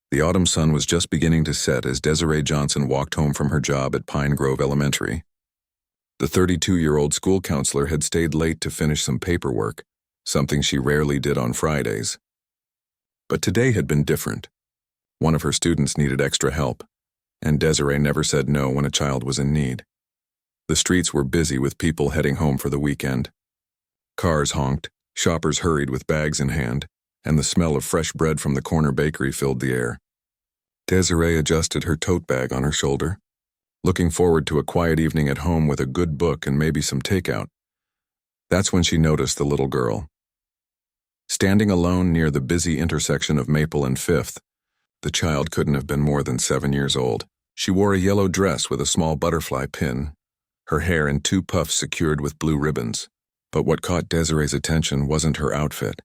The autumn sun was just beginning to set as Desiree Johnson walked home from her job at Pine Grove Elementary. The 32-year-old school counselor had stayed late to finish some paperwork, something she rarely did on Fridays. But today had been different. One of her students needed extra help, and Desiree never said no when a child was in need. The streets were busy with people heading home for the weekend. Cars honked, shoppers hurried with bags in hand, and the smell of fresh bread from the corner bakery filled the air. Desiree adjusted her tote bag on her shoulder, looking forward to a quiet evening at home with a good book and maybe some takeout. That's when she noticed the little girl. Standing alone near the busy intersection of Maple and Fifth, the child couldn't have been more than 7 years old. She wore a yellow dress with a small butterfly pin, her hair in 2 puffs secured with blue ribbons. But what caught Desiree's attention wasn't her outfit.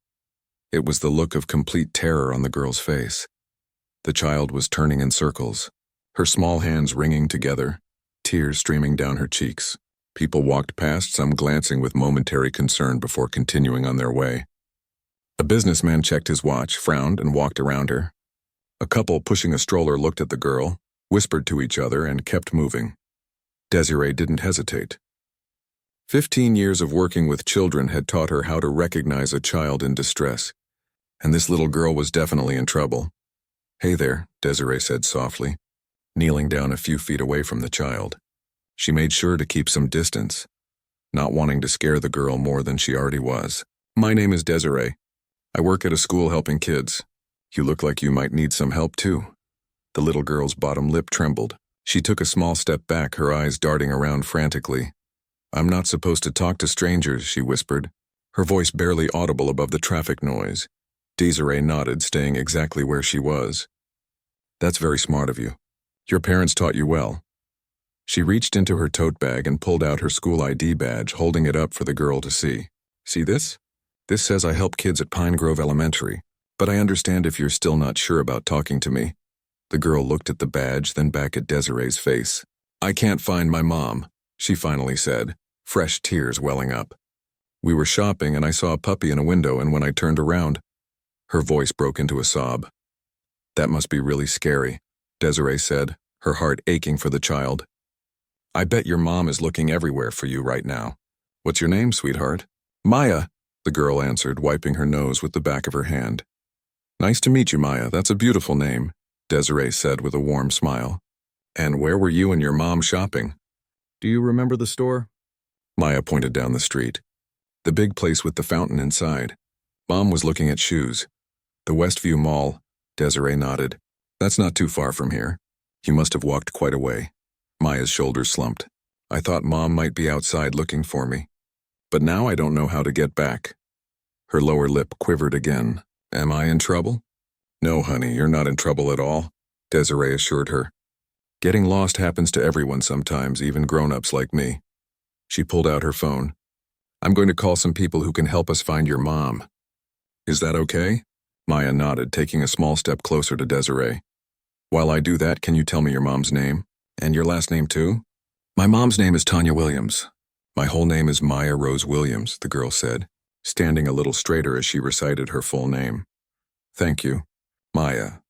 It was the look of complete terror on the girl's face. The child was turning in circles, her small hands wringing together, tears streaming down her cheeks. People walked past, some glancing with momentary concern before continuing on their way. A businessman checked his watch, frowned, and walked around her. A couple pushing a stroller looked at the girl, whispered to each other, and kept moving. Desiree didn't hesitate. 15 years of working with children had taught her how to recognize a child in distress, and this little girl was definitely in trouble. "Hey there," Desiree said softly, kneeling down a few feet away from the child. She made sure to keep some distance, not wanting to scare the girl more than she already was. "My name is Desiree. I work at a school helping kids. You look like you might need some help too." The little girl's bottom lip trembled. She took a small step back, her eyes darting around frantically. "I'm not supposed to talk to strangers," she whispered, her voice barely audible above the traffic noise. Desiree nodded, staying exactly where she was. "That's very smart of you. Your parents taught you well." She reached into her tote bag and pulled out her school ID badge, holding it up for the girl to see. "See this? This says I help kids at Pine Grove Elementary, but I understand if you're still not sure about talking to me." The girl looked at the badge, then back at Desiree's face. "I can't find my mom," she finally said, fresh tears welling up. "We were shopping and I saw a puppy in a window, and when I turned around..." Her voice broke into a sob. "That must be really scary," Desiree said, her heart aching for the child. "I bet your mom is looking everywhere for you right now. What's your name, sweetheart?" "Maya," the girl answered, wiping her nose with the back of her hand. "Nice to meet you, Maya. That's a beautiful name," Desiree said with a warm smile. "And where were you and your mom shopping?" "Do you remember the store?" Maya pointed down the street. "The big place with the fountain inside. Mom was looking at shoes." "The Westview Mall," Desiree nodded. "That's not too far from here. You must have walked quite a way." Maya's shoulders slumped. "I thought Mom might be outside looking for me. But now I don't know how to get back." Her lower lip quivered again. "Am I in trouble?" "No, honey, you're not in trouble at all," Desiree assured her. "Getting lost happens to everyone sometimes, even grown-ups like me." She pulled out her phone. "I'm going to call some people who can help us find your mom." "Is that okay?" Maya nodded, taking a small step closer to Desiree. "While I do that, can you tell me your mom's name? And your last name too?" "My mom's name is Tanya Williams." "My whole name is Maya Rose Williams," the girl said, standing a little straighter as she recited her full name. "Thank you, Maya."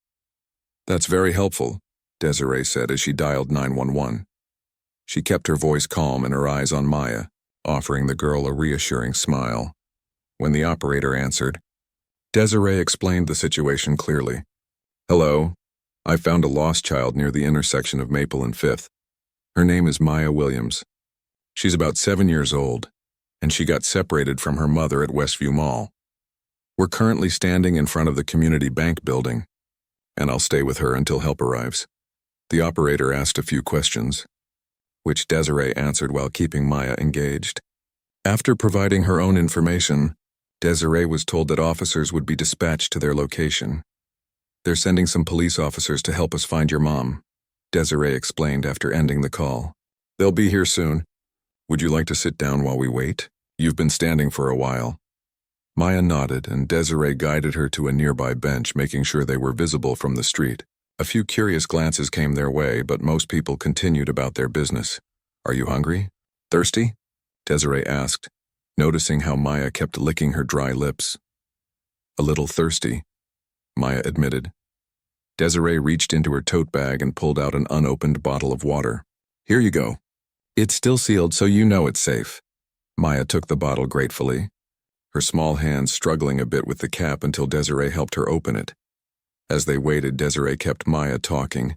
"That's very helpful," Desiree said as she dialed 911. She kept her voice calm and her eyes on Maya, offering the girl a reassuring smile. When the operator answered, Desiree explained the situation clearly. "Hello. I found a lost child near the intersection of Maple and Fifth. Her name is Maya Williams. She's about 7 years old, and she got separated from her mother at Westview Mall. We're currently standing in front of the community bank building, and I'll stay with her until help arrives." The operator asked a few questions, which Desiree answered while keeping Maya engaged. After providing her own information, Desiree was told that officers would be dispatched to their location. "They're sending some police officers to help us find your mom," Desiree explained after ending the call. "They'll be here soon. Would you like to sit down while we wait? You've been standing for a while." Maya nodded, and Desiree guided her to a nearby bench, making sure they were visible from the street. A few curious glances came their way, but most people continued about their business. "Are you hungry? Thirsty?" Desiree asked, noticing how Maya kept licking her dry lips. "A little thirsty," Maya admitted. Desiree reached into her tote bag and pulled out an unopened bottle of water. Here you go. It's still sealed, so you know it's safe. Maya took the bottle gratefully, her small hands struggling a bit with the cap until Desiree helped her open it. As they waited, Desiree kept Maya talking,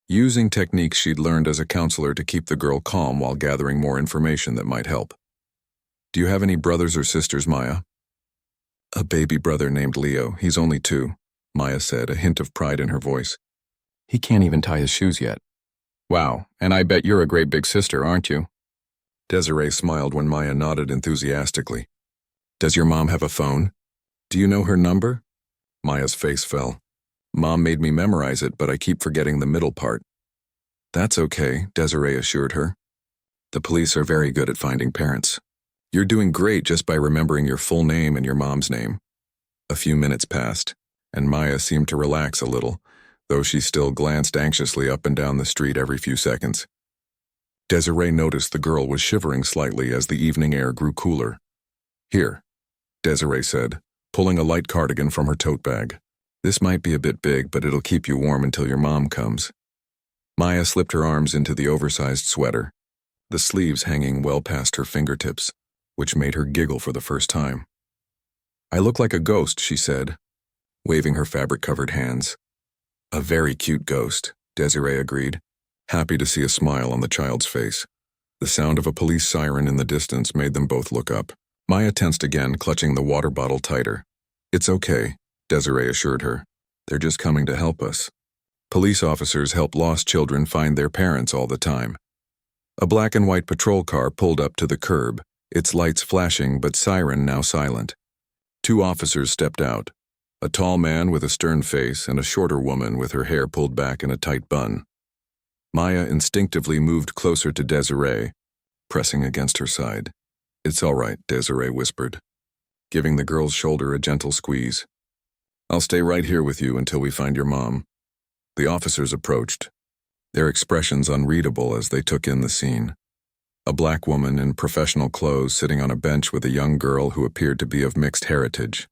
using techniques she'd learned as a counselor to keep the girl calm while gathering more information that might help. Do you have any brothers or sisters, Maya? A baby brother named Leo. He's only 2, Maya said, a hint of pride in her voice. He can't even tie his shoes yet. Wow, and I bet you're a great big sister, aren't you? Desiree smiled when Maya nodded enthusiastically. Does your mom have a phone? Do you know her number? Maya's face fell. Mom made me memorize it, but I keep forgetting the middle part. That's okay, Desiree assured her. The police are very good at finding parents. You're doing great just by remembering your full name and your mom's name. A few minutes passed, and Maya seemed to relax a little, though she still glanced anxiously up and down the street every few seconds. Desiree noticed the girl was shivering slightly as the evening air grew cooler. Here, Desiree said, pulling a light cardigan from her tote bag. This might be a bit big, but it'll keep you warm until your mom comes. Maya slipped her arms into the oversized sweater, the sleeves hanging well past her fingertips, which made her giggle for the first time. I look like a ghost, she said, waving her fabric-covered hands. A very cute ghost, Desiree agreed, happy to see a smile on the child's face. The sound of a police siren in the distance made them both look up. Maya tensed again, clutching the water bottle tighter. It's okay, Desiree assured her. They're just coming to help us. Police officers help lost children find their parents all the time. A black and white patrol car pulled up to the curb, its lights flashing but siren now silent. 2 officers stepped out, a tall man with a stern face and a shorter woman with her hair pulled back in a tight bun. Maya instinctively moved closer to Desiree, pressing against her side. It's all right, Desiree whispered, giving the girl's shoulder a gentle squeeze. I'll stay right here with you until we find your mom. The officers approached, their expressions unreadable as they took in the scene. A black woman in professional clothes sitting on a bench with a young girl who appeared to be of mixed heritage.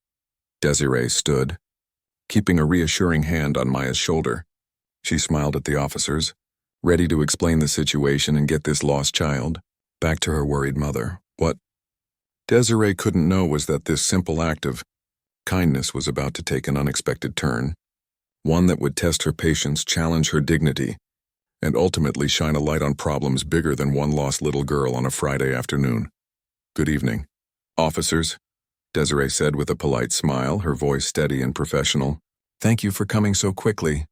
Desiree stood, keeping a reassuring hand on Maya's shoulder. She smiled at the officers, ready to explain the situation and get this lost child back to her worried mother. What Desiree couldn't know was that this simple act of kindness was about to take an unexpected turn, one that would test her patience, challenge her dignity, and ultimately shine a light on problems bigger than one lost little girl on a Friday afternoon. Good evening, officers, Desiree said with a polite smile, her voice steady and professional. Thank you for coming so quickly.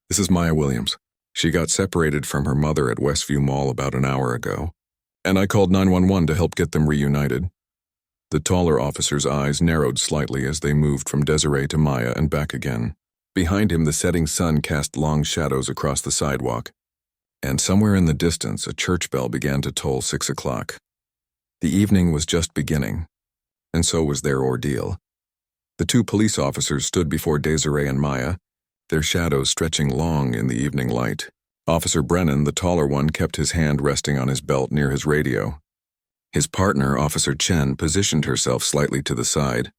This is Maya Williams. She got separated from her mother at Westview Mall about an hour ago, and I called 911 to help get them reunited. The taller officer's eyes narrowed slightly as they moved from Desiree to Maya and back again. Behind him, the setting sun cast long shadows across the sidewalk, and somewhere in the distance, a church bell began to toll 6 o'clock. The evening was just beginning, and so was their ordeal. The 2 police officers stood before Desiree and Maya, their shadows stretching long in the evening light. Officer Brennan, the taller one, kept his hand resting on his belt near his radio. His partner, Officer Chen, positioned herself slightly to the side,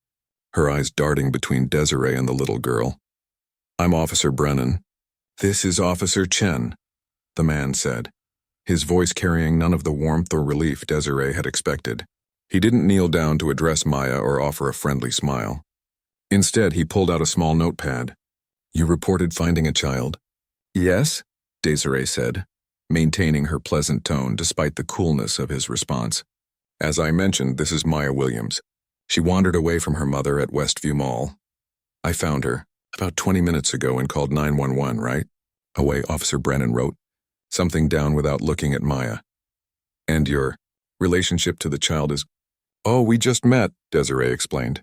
her eyes darting between Desiree and the little girl. I'm Officer Brennan. This is Officer Chen, the man said, his voice carrying none of the warmth or relief Desiree had expected. He didn't kneel down to address Maya or offer a friendly smile. Instead, he pulled out a small notepad. You reported finding a child? Yes, Desiree said, maintaining her pleasant tone despite the coolness of his response. As I mentioned, this is Maya Williams. She wandered away from her mother at Westview Mall. I found her about 20 minutes ago and called 911, right? Away, Officer Brennan wrote, something down without looking at Maya. And your relationship to the child is... Oh, we just met, Desiree explained.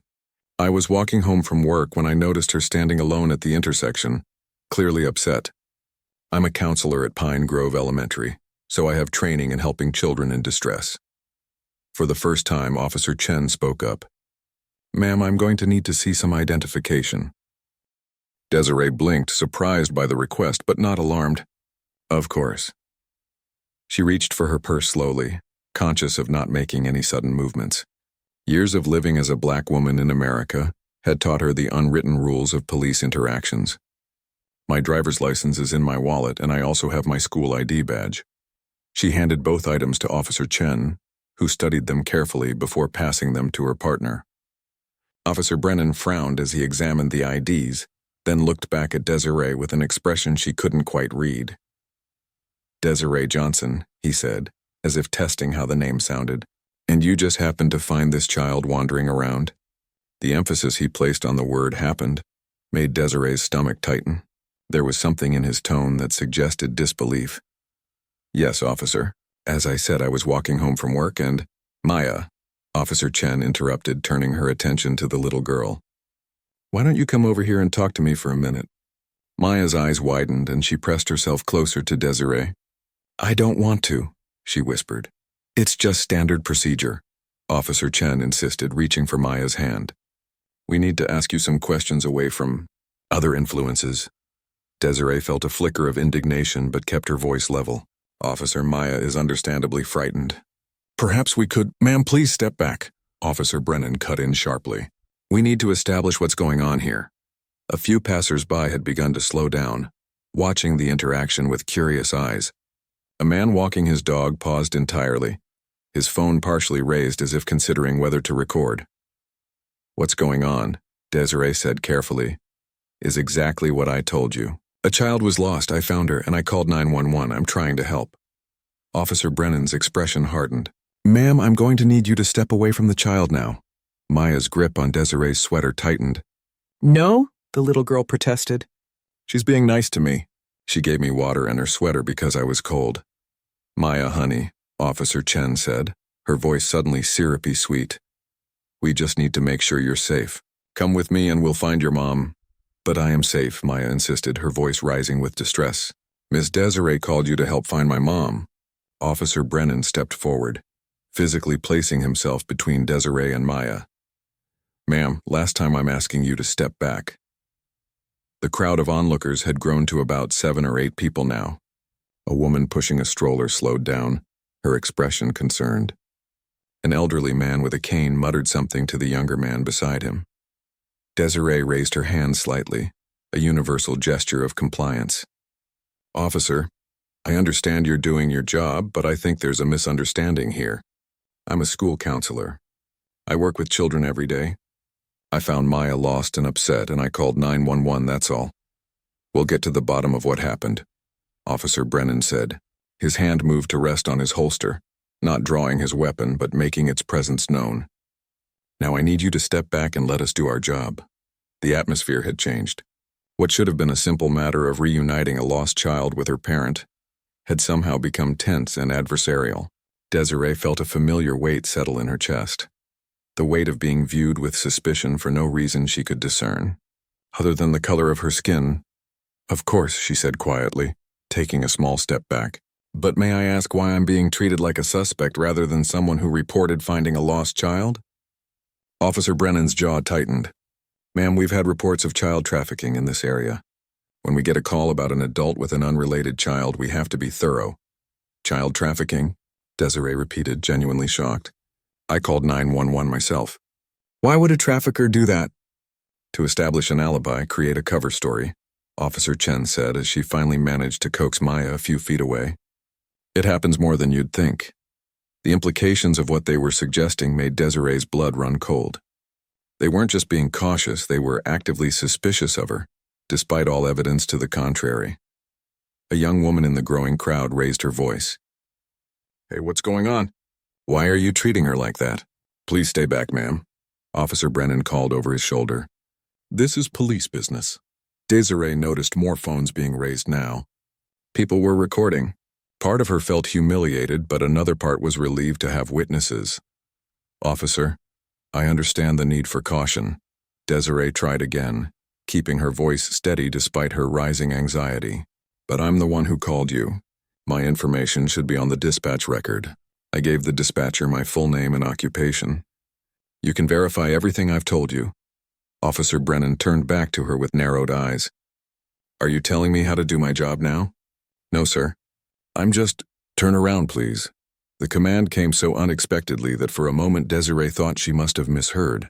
I was walking home from work when I noticed her standing alone at the intersection, clearly upset. I'm a counselor at Pine Grove Elementary, so I have training in helping children in distress. For the first time, Officer Chen spoke up. Ma'am, I'm going to need to see some identification. Desiree blinked, surprised by the request, but not alarmed. Of course. She reached for her purse slowly, conscious of not making any sudden movements. Years of living as a black woman in America had taught her the unwritten rules of police interactions. My driver's license is in my wallet, and I also have my school ID badge. She handed both items to Officer Chen, who studied them carefully before passing them to her partner. Officer Brennan frowned as he examined the IDs, then looked back at Desiree with an expression she couldn't quite read. "Desiree Johnson," he said, as if testing how the name sounded. "And you just happened to find this child wandering around?" The emphasis he placed on the word "happened" made Desiree's stomach tighten. There was something in his tone that suggested disbelief. "Yes, officer. As I said, I was walking home from work and—" "Maya," Officer Chen interrupted, turning her attention to the little girl. "Why don't you come over here and talk to me for a minute?" Maya's eyes widened and she pressed herself closer to Desiree. "I don't want to," she whispered. "It's just standard procedure," Officer Chen insisted, reaching for Maya's hand. "We need to ask you some questions away from other influences." Desiree felt a flicker of indignation but kept her voice level. "Officer, Maya is understandably frightened. Perhaps we could—" "Ma'am, please step back," Officer Brennan cut in sharply. "We need to establish what's going on here." A few passers-by had begun to slow down, watching the interaction with curious eyes. A man walking his dog paused entirely, his phone partially raised as if considering whether to record. "What's going on," Desiree said carefully, "is exactly what I told you. A child was lost, I found her, and I called 911. I'm trying to help." Officer Brennan's expression hardened. "Ma'am, I'm going to need you to step away from the child now." Maya's grip on Desiree's sweater tightened. "No," the little girl protested. "She's being nice to me. She gave me water and her sweater because I was cold." "Maya, honey," Officer Chen said, her voice suddenly syrupy sweet. "We just need to make sure you're safe. Come with me and we'll find your mom." "But I am safe," Maya insisted, her voice rising with distress. "Miss Desiree called you to help find my mom." Officer Brennan stepped forward, physically placing himself between Desiree and Maya. "Ma'am, last time I'm asking you to step back." The crowd of onlookers had grown to about 7 or 8 people now. A woman pushing a stroller slowed down, her expression concerned. An elderly man with a cane muttered something to the younger man beside him. Desiree raised her hand slightly, a universal gesture of compliance. "Officer, I understand you're doing your job, but I think there's a misunderstanding here. I'm a school counselor. I work with children every day. I found Maya lost and upset, and I called 911, that's all. We'll get to the bottom of what happened," Officer Brennan said. His hand moved to rest on his holster, not drawing his weapon but making its presence known. "Now I need you to step back and let us do our job." The atmosphere had changed. What should have been a simple matter of reuniting a lost child with her parent had somehow become tense and adversarial. Desiree felt a familiar weight settle in her chest, the weight of being viewed with suspicion for no reason she could discern, other than the color of her skin. "Of course," she said quietly, taking a small step back. "But may I ask why I'm being treated like a suspect rather than someone who reported finding a lost child?" Officer Brennan's jaw tightened. "Ma'am, we've had reports of child trafficking in this area. When we get a call about an adult with an unrelated child, we have to be thorough." "Child trafficking?" Desiree repeated, genuinely shocked. "I called 911 myself." "Why would a trafficker do that?" "To establish an alibi, create a cover story," Officer Chen said as she finally managed to coax Maya a few feet away. "It happens more than you'd think." The implications of what they were suggesting made Desiree's blood run cold. They weren't just being cautious, they were actively suspicious of her, despite all evidence to the contrary. A young woman in the growing crowd raised her voice. "Hey, what's going on? Why are you treating her like that?" "Please stay back, ma'am," Officer Brennan called over his shoulder. "This is police business." Desiree noticed more phones being raised now. People were recording. Part of her felt humiliated, but another part was relieved to have witnesses. "Officer, I understand the need for caution." Desiree tried again, keeping her voice steady despite her rising anxiety. "But I'm the one who called you. My information should be on the dispatch record." I gave the dispatcher my full name and occupation. "You can verify everything I've told you." Officer Brennan turned back to her with narrowed eyes. "Are you telling me how to do my job now?" "No, sir. I'm just—" "Turn around, please." The command came so unexpectedly that for a moment Desiree thought she must have misheard.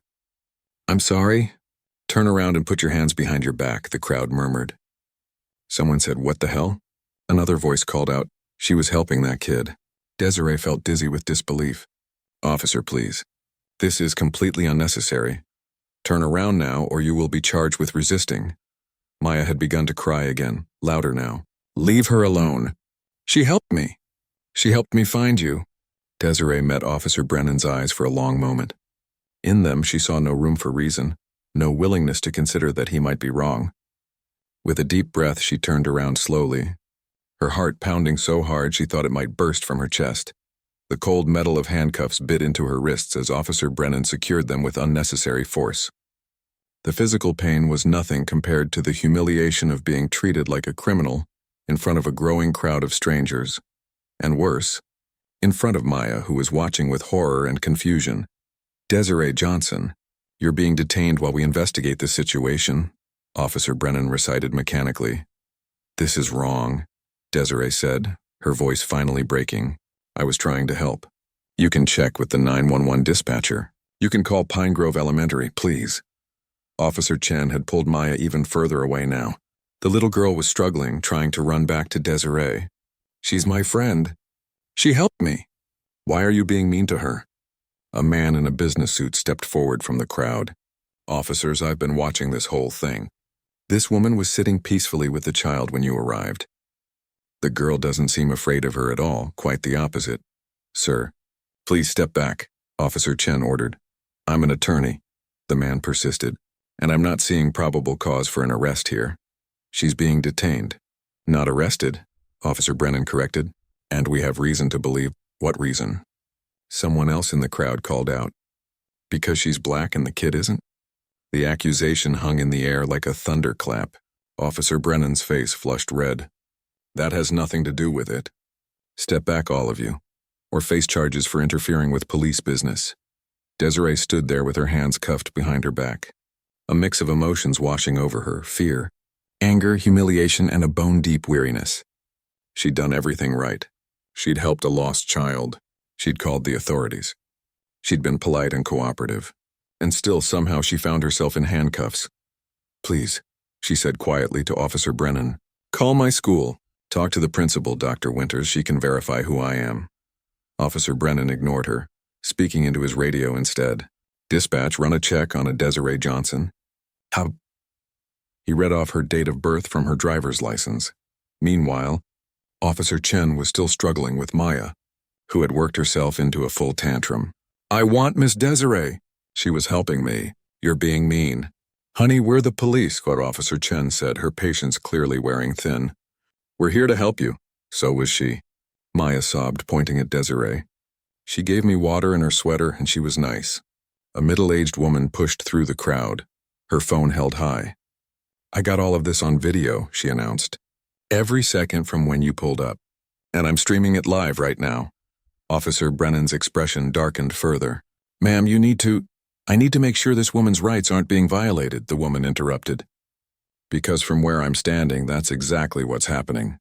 "I'm sorry." "Turn around and put your hands behind your back," the crowd murmured. Someone said, "What the hell?" Another voice called out, "She was helping that kid." Desiree felt dizzy with disbelief. "Officer, please. This is completely unnecessary. Turn around now or you will be charged with resisting." Maya had begun to cry again, louder now. "Leave her alone. She helped me. She helped me find you." Desiree met Officer Brennan's eyes for a long moment. In them, she saw no room for reason, no willingness to consider that he might be wrong. With a deep breath, she turned around slowly, her heart pounding so hard she thought it might burst from her chest. The cold metal of handcuffs bit into her wrists as Officer Brennan secured them with unnecessary force. The physical pain was nothing compared to the humiliation of being treated like a criminal in front of a growing crowd of strangers. And worse, in front of Maya, who was watching with horror and confusion. "Desiree Johnson, you're being detained while we investigate this situation," Officer Brennan recited mechanically. "This is wrong," Desiree said, her voice finally breaking. "I was trying to help. You can check with the 911 dispatcher. You can call Pine Grove Elementary, please." Officer Chen had pulled Maya even further away now. The little girl was struggling, trying to run back to Desiree. "She's my friend. She helped me. Why are you being mean to her?" A man in a business suit stepped forward from the crowd. "Officers, I've been watching this whole thing. This woman was sitting peacefully with the child when you arrived. The girl doesn't seem afraid of her at all, quite the opposite." "Sir, please step back," Officer Chen ordered. "I'm an attorney," the man persisted, "and I'm not seeing probable cause for an arrest here. She's being detained." "Not arrested," Officer Brennan corrected. "And we have reason to believe." "What reason?" Someone else in the crowd called out. "Because she's black and the kid isn't?" The accusation hung in the air like a thunderclap. Officer Brennan's face flushed red. "That has nothing to do with it. Step back, all of you, or face charges for interfering with police business." Desiree stood there with her hands cuffed behind her back, a mix of emotions washing over her: fear, anger, humiliation, and a bone-deep weariness. She'd done everything right. She'd helped a lost child. She'd called the authorities. She'd been polite and cooperative. And still somehow she found herself in handcuffs. "Please," she said quietly to Officer Brennan, "call my school. Talk to the principal, Dr. Winters. She can verify who I am." Officer Brennan ignored her, speaking into his radio instead. "Dispatch, run a check on a Desiree Johnson." "How?" He read off her date of birth from her driver's license. Meanwhile, Officer Chen was still struggling with Maya, who had worked herself into a full tantrum. "I want Miss Desiree. She was helping me. You're being mean." "Honey, we're the police," what Officer Chen said, her patience clearly wearing thin. "We're here to help you." "So was she," Maya sobbed, pointing at Desiree. "She gave me water in her sweater and she was nice." A middle-aged woman pushed through the crowd, her phone held high. "I got all of this on video," she announced. "Every second from when you pulled up. And I'm streaming it live right now." Officer Brennan's expression darkened further. "Ma'am, I need to make sure this woman's rights aren't being violated," the woman interrupted. "Because from where I'm standing, that's exactly what's happening."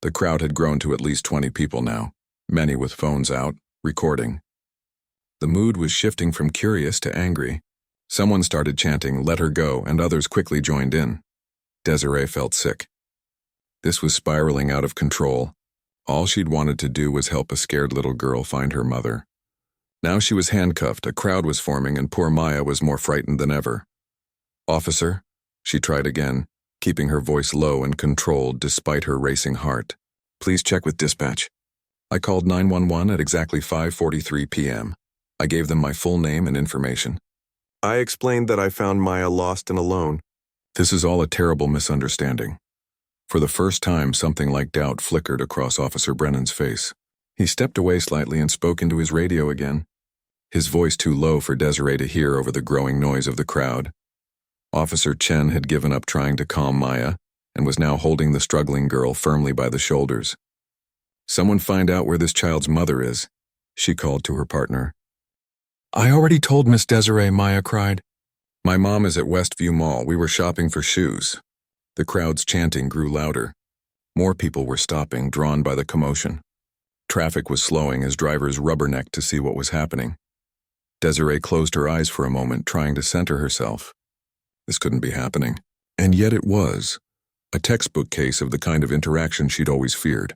The crowd had grown to at least 20 people now, many with phones out, recording. The mood was shifting from curious to angry. Someone started chanting, "Let her go," and others quickly joined in. Desiree felt sick. This was spiraling out of control. All she'd wanted to do was help a scared little girl find her mother. Now she was handcuffed, a crowd was forming, and poor Maya was more frightened than ever. "Officer," she tried again, keeping her voice low and controlled despite her racing heart. "Please check with dispatch. I called 911 at exactly 5:43 p.m. I gave them my full name and information. I explained that I found Maya lost and alone." This is all a terrible misunderstanding. For the first time, something like doubt flickered across Officer Brennan's face. He stepped away slightly and spoke into his radio again, his voice too low for Desiree to hear over the growing noise of the crowd. Officer Chen had given up trying to calm Maya and was now holding the struggling girl firmly by the shoulders. "Someone find out where this child's mother is," she called to her partner. "I already told Miss Desiree," Maya cried. "My mom is at Westview Mall. We were shopping for shoes." The crowd's chanting grew louder. More people were stopping, drawn by the commotion. Traffic was slowing as drivers rubbernecked to see what was happening. Desiree closed her eyes for a moment, trying to center herself. This couldn't be happening. And yet it was. A textbook case of the kind of interaction she'd always feared,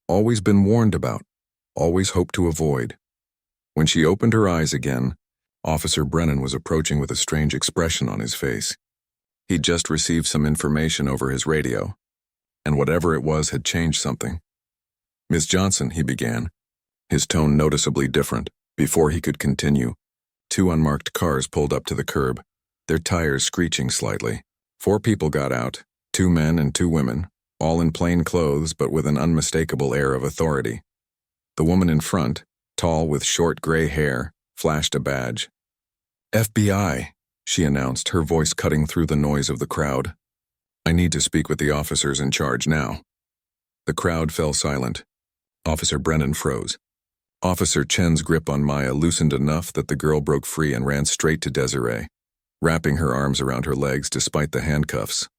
always been warned about, always hoped to avoid. When she opened her eyes again, Officer Brennan was approaching with a strange expression on his face. He'd just received some information over his radio, and whatever it was had changed something. "Miss Johnson," he began, his tone noticeably different. Before he could continue, two unmarked cars pulled up to the curb, their tires screeching slightly. 4 people got out, 2 men and 2 women, all in plain clothes but with an unmistakable air of authority. The woman in front, tall with short gray hair, flashed a badge. "FBI," she announced, her voice cutting through the noise of the crowd. "I need to speak with the officers in charge now." The crowd fell silent. Officer Brennan froze. Officer Chen's grip on Maya loosened enough that the girl broke free and ran straight to Desiree, wrapping her arms around her legs despite the handcuffs.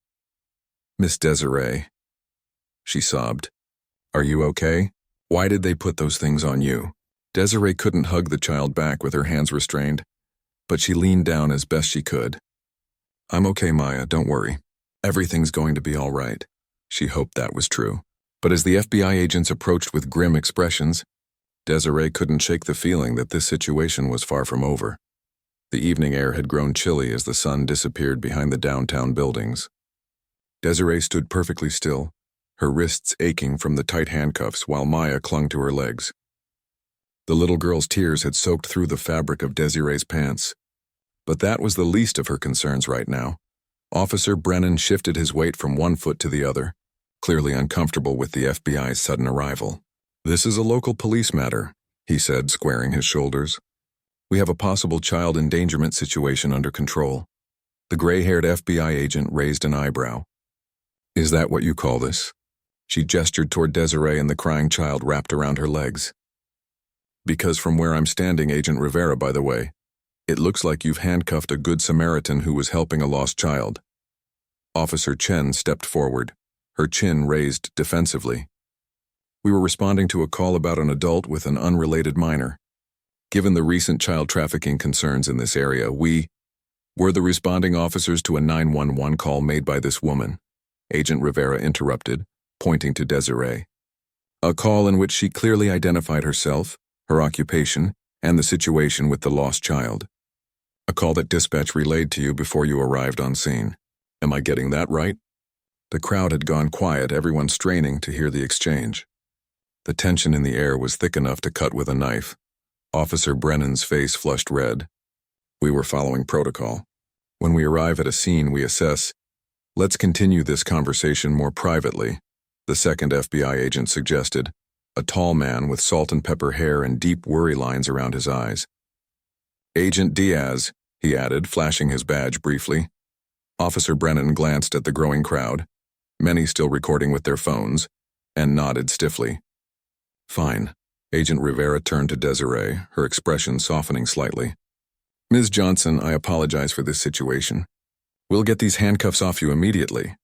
"Miss Desiree," she sobbed. "Are you okay? Why did they put those things on you?" Desiree couldn't hug the child back with her hands restrained, but she leaned down as best she could. "I'm okay, Maya, don't worry. Everything's going to be all right." She hoped that was true. But as the FBI agents approached with grim expressions, Desiree couldn't shake the feeling that this situation was far from over. The evening air had grown chilly as the sun disappeared behind the downtown buildings. Desiree stood perfectly still, her wrists aching from the tight handcuffs while Maya clung to her legs. The little girl's tears had soaked through the fabric of Desiree's pants. But that was the least of her concerns right now. Officer Brennan shifted his weight from one foot to the other, clearly uncomfortable with the FBI's sudden arrival. "This is a local police matter," he said, squaring his shoulders. "We have a possible child endangerment situation under control." The gray-haired FBI agent raised an eyebrow. "Is that what you call this?" She gestured toward Desiree and the crying child wrapped around her legs. "Because from where I'm standing, Agent Rivera, by the way, it looks like you've handcuffed a good Samaritan who was helping a lost child." Officer Chen stepped forward, her chin raised defensively. "We were responding to a call about an adult with an unrelated minor. Given the recent child trafficking concerns in this area, we were the responding officers to a 911 call made by this woman," Agent Rivera interrupted, pointing to Desiree. "A call in which she clearly identified herself, her occupation, and the situation with the lost child. A call that dispatch relayed to you before you arrived on scene. Am I getting that right?" The crowd had gone quiet, everyone straining to hear the exchange. The tension in the air was thick enough to cut with a knife. Officer Brennan's face flushed red. "We were following protocol. When we arrive at a scene, we assess. Let's continue this conversation more privately," the second FBI agent suggested, a tall man with salt and pepper hair and deep worry lines around his eyes. "Agent Diaz," he added, flashing his badge briefly. Officer Brennan glanced at the growing crowd, many still recording with their phones, and nodded stiffly. "Fine." Agent Rivera turned to Desiree, her expression softening slightly. "Ms. Johnson, I apologize for this situation. We'll get these handcuffs off you immediately."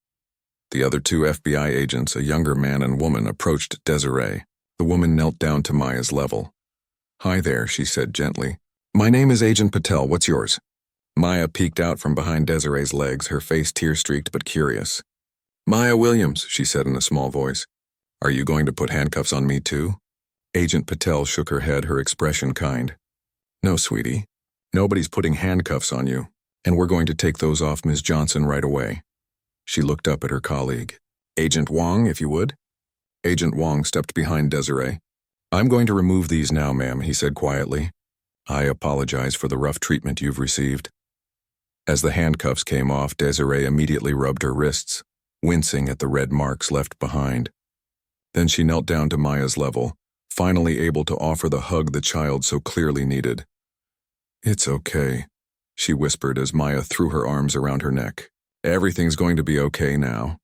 The other 2 FBI agents, a younger man and woman, approached Desiree. The woman knelt down to Maya's level. "Hi there," she said gently. "My name is Agent Patel. What's yours?" Maya peeked out from behind Desiree's legs, her face tear-streaked but curious. "Maya Williams," she said in a small voice. "Are you going to put handcuffs on me too?" Agent Patel shook her head, her expression kind. "No, sweetie. Nobody's putting handcuffs on you, and we're going to take those off Ms. Johnson right away." She looked up at her colleague. "Agent Wong, if you would." Agent Wong stepped behind Desiree. "I'm going to remove these now, ma'am," he said quietly. "I apologize for the rough treatment you've received." As the handcuffs came off, Desiree immediately rubbed her wrists, wincing at the red marks left behind. Then she knelt down to Maya's level, finally able to offer the hug the child so clearly needed. "It's okay," she whispered as Maya threw her arms around her neck. "Everything's going to be okay now."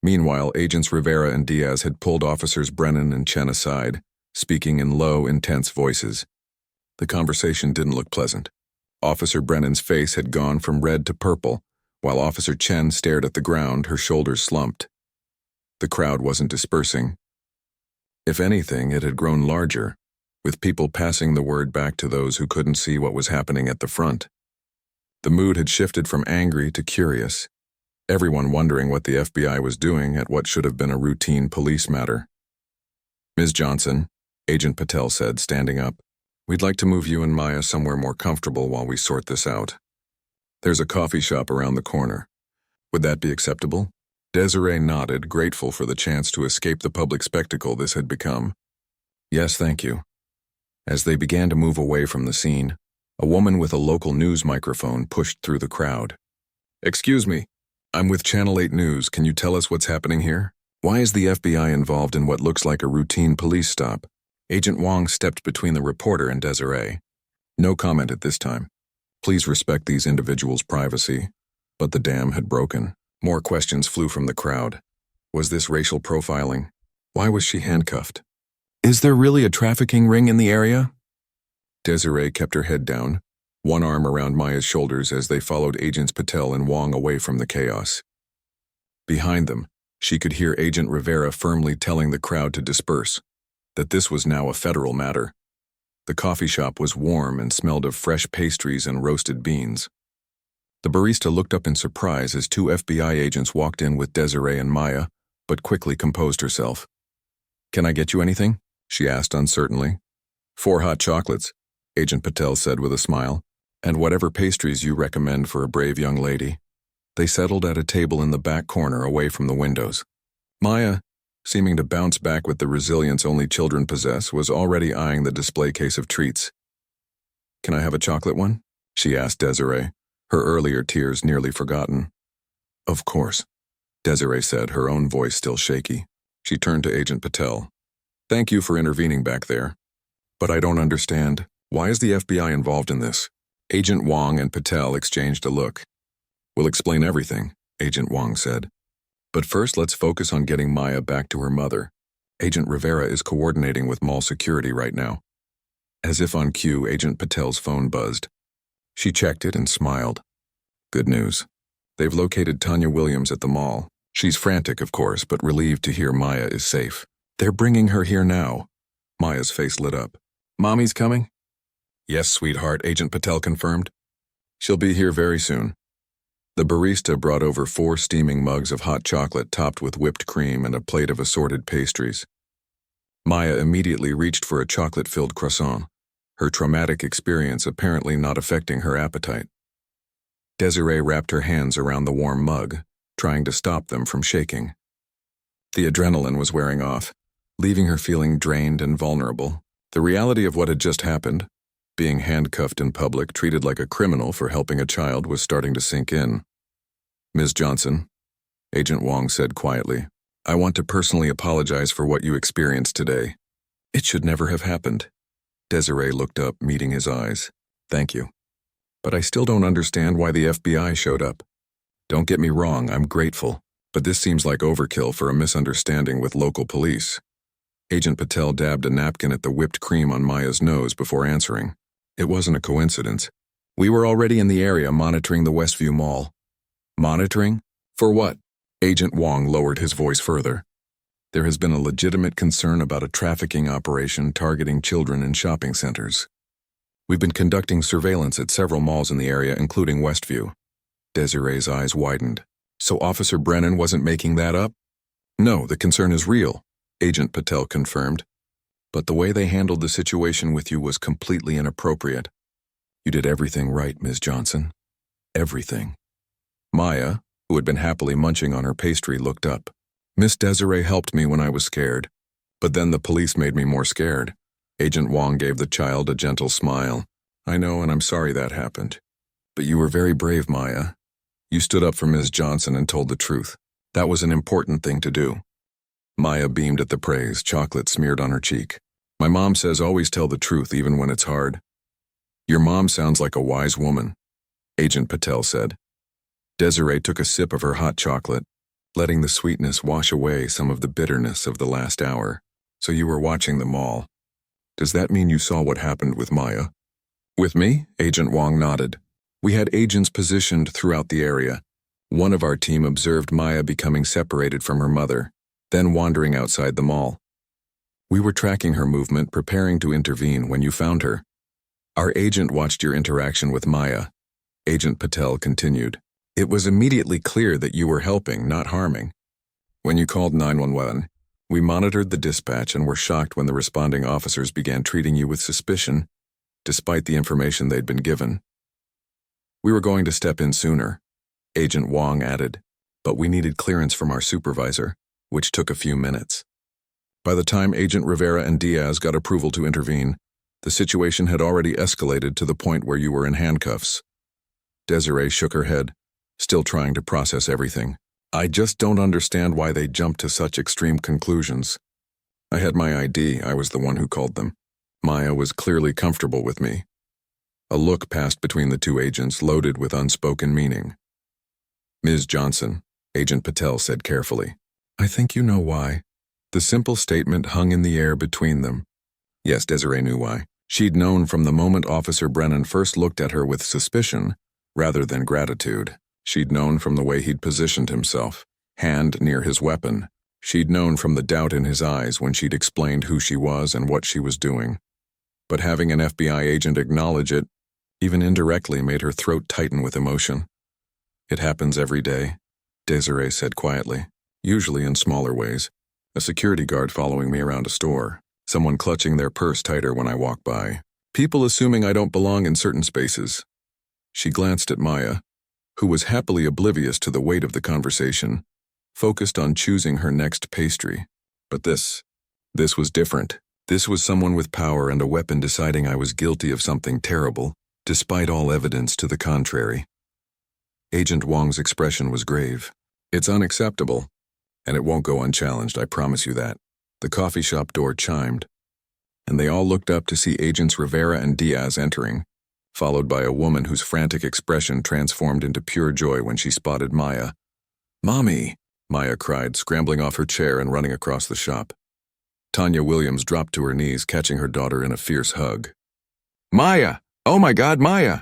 Meanwhile, Agents Rivera and Diaz had pulled Officers Brennan and Chen aside, speaking in low, intense voices. The conversation didn't look pleasant. Officer Brennan's face had gone from red to purple, while Officer Chen stared at the ground, her shoulders slumped. The crowd wasn't dispersing. If anything, it had grown larger, with people passing the word back to those who couldn't see what was happening at the front. The mood had shifted from angry to curious. everyone wondering what the FBI was doing at what should have been a routine police matter. "Ms. Johnson," Agent Patel said, standing up, "we'd like to move you and Maya somewhere more comfortable while we sort this out. There's a coffee shop around the corner. Would that be acceptable?" Desiree nodded, grateful for the chance to escape the public spectacle this had become. "Yes, thank you." As they began to move away from the scene, a woman with a local news microphone pushed through the crowd. "Excuse me, I'm with Channel 8 News. Can you tell us what's happening here? Why is the FBI involved in what looks like a routine police stop?" Agent Wong stepped between the reporter and Desiree. "No comment at this time. Please respect these individuals' privacy." But the dam had broken. More questions flew from the crowd. Was this racial profiling? Why was she handcuffed? Is there really a trafficking ring in the area? Desiree kept her head down, one arm around Maya's shoulders as they followed Agents Patel and Wong away from the chaos. Behind them, she could hear Agent Rivera firmly telling the crowd to disperse, that this was now a federal matter. The coffee shop was warm and smelled of fresh pastries and roasted beans. The barista looked up in surprise as two FBI agents walked in with Desiree and Maya, but quickly composed herself. "Can I get you anything?" she asked uncertainly. "4 hot chocolates," Agent Patel said with a smile, "and whatever pastries you recommend for a brave young lady." They settled at a table in the back corner away from the windows. Maya, seeming to bounce back with the resilience only children possess, was already eyeing the display case of treats. "Can I have a chocolate one?" she asked Desiree, her earlier tears nearly forgotten. "Of course," Desiree said, her own voice still shaky. She turned to Agent Patel. "Thank you for intervening back there. But I don't understand. Why is the FBI involved in this?" Agent Wong and Patel exchanged a look. "We'll explain everything," Agent Wong said. "But first, let's focus on getting Maya back to her mother. Agent Rivera is coordinating with mall security right now." As if on cue, Agent Patel's phone buzzed. She checked it and smiled. "Good news. They've located Tanya Williams at the mall. She's frantic, of course, but relieved to hear Maya is safe. They're bringing her here now." Maya's face lit up. "Mommy's coming?" "Yes, sweetheart," Agent Patel confirmed. "She'll be here very soon." The barista brought over 4 steaming mugs of hot chocolate topped with whipped cream and a plate of assorted pastries. Maya immediately reached for a chocolate-filled croissant, her traumatic experience apparently not affecting her appetite. Desiree wrapped her hands around the warm mug, trying to stop them from shaking. The adrenaline was wearing off, leaving her feeling drained and vulnerable. The reality of what had just happened, being handcuffed in public, treated like a criminal for helping a child, was starting to sink in. "Ms. Johnson," Agent Wong said quietly, "I want to personally apologize for what you experienced today. It should never have happened." Desiree looked up, meeting his eyes. "Thank you. But I still don't understand why the FBI showed up. Don't get me wrong, I'm grateful, but this seems like overkill for a misunderstanding with local police." Agent Patel dabbed a napkin at the whipped cream on Maya's nose before answering. "It wasn't a coincidence. We were already in the area monitoring the Westview Mall." "Monitoring? For what?" Agent Wong lowered his voice further. "There has been a legitimate concern about a trafficking operation targeting children in shopping centers. We've been conducting surveillance at several malls in the area, including Westview." Desiree's eyes widened. "So Officer Brennan wasn't making that up?" "No, the concern is real," Agent Patel confirmed. "But the way they handled the situation with you was completely inappropriate. You did everything right, Ms. Johnson. Everything." Maya, who had been happily munching on her pastry, looked up. "Miss Desiree helped me when I was scared. But then the police made me more scared." Agent Wong gave the child a gentle smile. "I know, and I'm sorry that happened. But you were very brave, Maya. You stood up for Ms. Johnson and told the truth. That was an important thing to do." Maya beamed at the praise, chocolate smeared on her cheek. "My mom says always tell the truth even when it's hard." "Your mom sounds like a wise woman," Agent Patel said. Desiree took a sip of her hot chocolate, letting the sweetness wash away some of the bitterness of the last hour. "So you were watching the mall. Does that mean you saw what happened with Maya?" "With me?" Agent Wong nodded. "We had agents positioned throughout the area. One of our team observed Maya becoming separated from her mother, then wandering outside the mall. We were tracking her movement, preparing to intervene when you found her. Our agent watched your interaction with Maya," Agent Patel continued. It was immediately clear that you were helping, not harming. When you called 911, we monitored the dispatch and were shocked when the responding officers began treating you with suspicion, despite the information they'd been given. We were going to step in sooner, Agent Wong added, but we needed clearance from our supervisor, which took a few minutes. By the time Agent Rivera and Diaz got approval to intervene, the situation had already escalated to the point where you were in handcuffs. Desiree shook her head, still trying to process everything. I just don't understand why they jumped to such extreme conclusions. I had my ID, I was the one who called them. Maya was clearly comfortable with me. A look passed between the two agents, loaded with unspoken meaning. Ms. Johnson, Agent Patel said carefully, I think you know why. The simple statement hung in the air between them. Yes, Desiree knew why. She'd known from the moment Officer Brennan first looked at her with suspicion, rather than gratitude. She'd known from the way he'd positioned himself, hand near his weapon. She'd known from the doubt in his eyes when she'd explained who she was and what she was doing. But having an FBI agent acknowledge it, even indirectly, made her throat tighten with emotion. It happens every day, Desiree said quietly, usually in smaller ways. A security guard following me around a store, someone clutching their purse tighter when I walk by, people assuming I don't belong in certain spaces. She glanced at Maya, who was happily oblivious to the weight of the conversation, focused on choosing her next pastry. But this was different. This was someone with power and a weapon deciding I was guilty of something terrible, despite all evidence to the contrary. Agent Wong's expression was grave. It's unacceptable, and it won't go unchallenged, I promise you that. The coffee shop door chimed, and they all looked up to see Agents Rivera and Diaz entering, followed by a woman whose frantic expression transformed into pure joy when she spotted Maya. Mommy, Maya cried, scrambling off her chair and running across the shop. Tanya Williams dropped to her knees, catching her daughter in a fierce hug. Maya! Oh my God, Maya!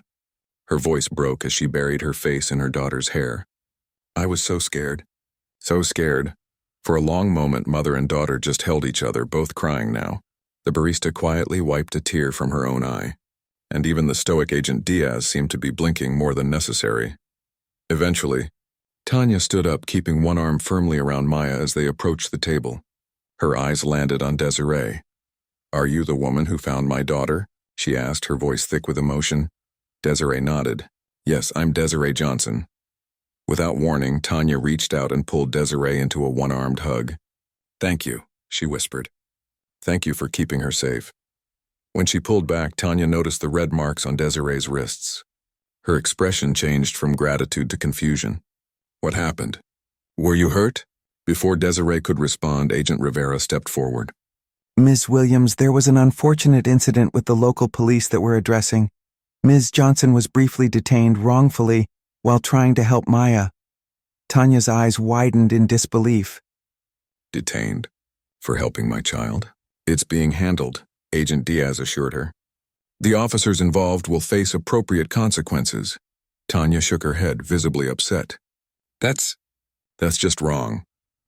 Her voice broke as she buried her face in her daughter's hair. I was so scared. So scared. For a long moment, mother and daughter just held each other, both crying now. The barista quietly wiped a tear from her own eye, and even the stoic Agent Diaz seemed to be blinking more than necessary. Eventually, Tanya stood up, keeping one arm firmly around Maya as they approached the table. Her eyes landed on Desiree. Are you the woman who found my daughter? She asked, her voice thick with emotion. Desiree nodded. Yes, I'm Desiree Johnson. Without warning, Tanya reached out and pulled Desiree into a one-armed hug. Thank you, she whispered. Thank you for keeping her safe. When she pulled back, Tanya noticed the red marks on Desiree's wrists. Her expression changed from gratitude to confusion. What happened? Were you hurt? Before Desiree could respond, Agent Rivera stepped forward. Ms. Williams, there was an unfortunate incident with the local police that we're addressing. Ms. Johnson was briefly detained wrongfully while trying to help Maya. Tanya's eyes widened in disbelief. Detained? For helping my child? It's being handled, Agent Diaz assured her. The officers involved will face appropriate consequences. Tanya shook her head, visibly upset. That's just wrong.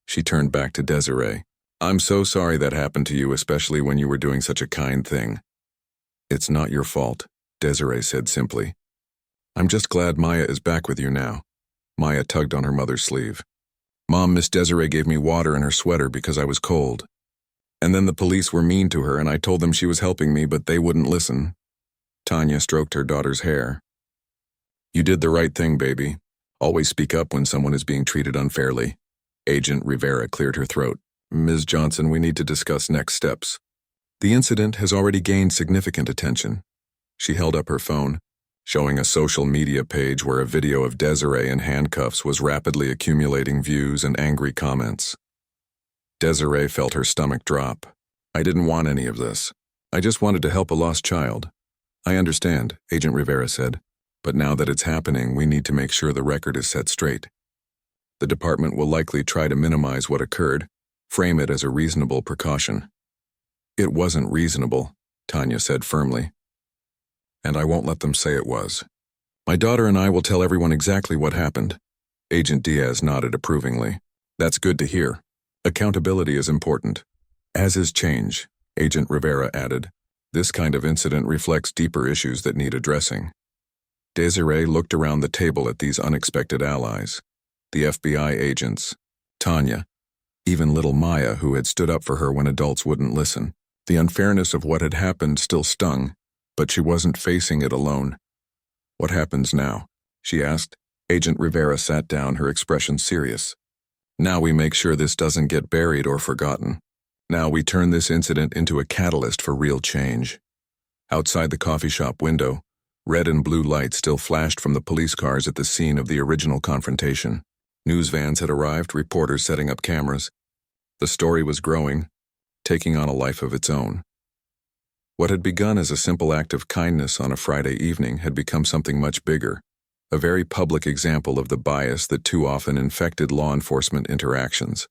She turned back to Desiree. I'm so sorry that happened to you, especially when you were doing such a kind thing. It's not your fault, Desiree said simply. I'm just glad Maya is back with you now. Maya tugged on her mother's sleeve. Mom, Miss Desiree gave me water in her sweater because I was cold. And then the police were mean to her and I told them she was helping me, but they wouldn't listen. Tanya stroked her daughter's hair. You did the right thing, baby. Always speak up when someone is being treated unfairly. Agent Rivera cleared her throat. Ms. Johnson, we need to discuss next steps. The incident has already gained significant attention. She held up her phone, showing a social media page where a video of Desiree in handcuffs was rapidly accumulating views and angry comments. Desiree felt her stomach drop. I didn't want any of this. I just wanted to help a lost child. I understand, Agent Rivera said, but now that it's happening, we need to make sure the record is set straight. The department will likely try to minimize what occurred, frame it as a reasonable precaution. It wasn't reasonable, Tanya said firmly. And I won't let them say it was. My daughter and I will tell everyone exactly what happened. Agent Diaz nodded approvingly. That's good to hear. Accountability is important. As is change, Agent Rivera added. This kind of incident reflects deeper issues that need addressing. Desiree looked around the table at these unexpected allies. The FBI agents, Tanya, even little Maya, who had stood up for her when adults wouldn't listen. The unfairness of what had happened still stung, but she wasn't facing it alone. "What happens now?" she asked. Agent Rivera sat down, her expression serious. "Now we make sure this doesn't get buried or forgotten. Now we turn this incident into a catalyst for real change." Outside the coffee shop window, red and blue lights still flashed from the police cars at the scene of the original confrontation. News vans had arrived, reporters setting up cameras. The story was growing, taking on a life of its own. What had begun as a simple act of kindness on a Friday evening had become something much bigger, a very public example of the bias that too often infected law enforcement interactions.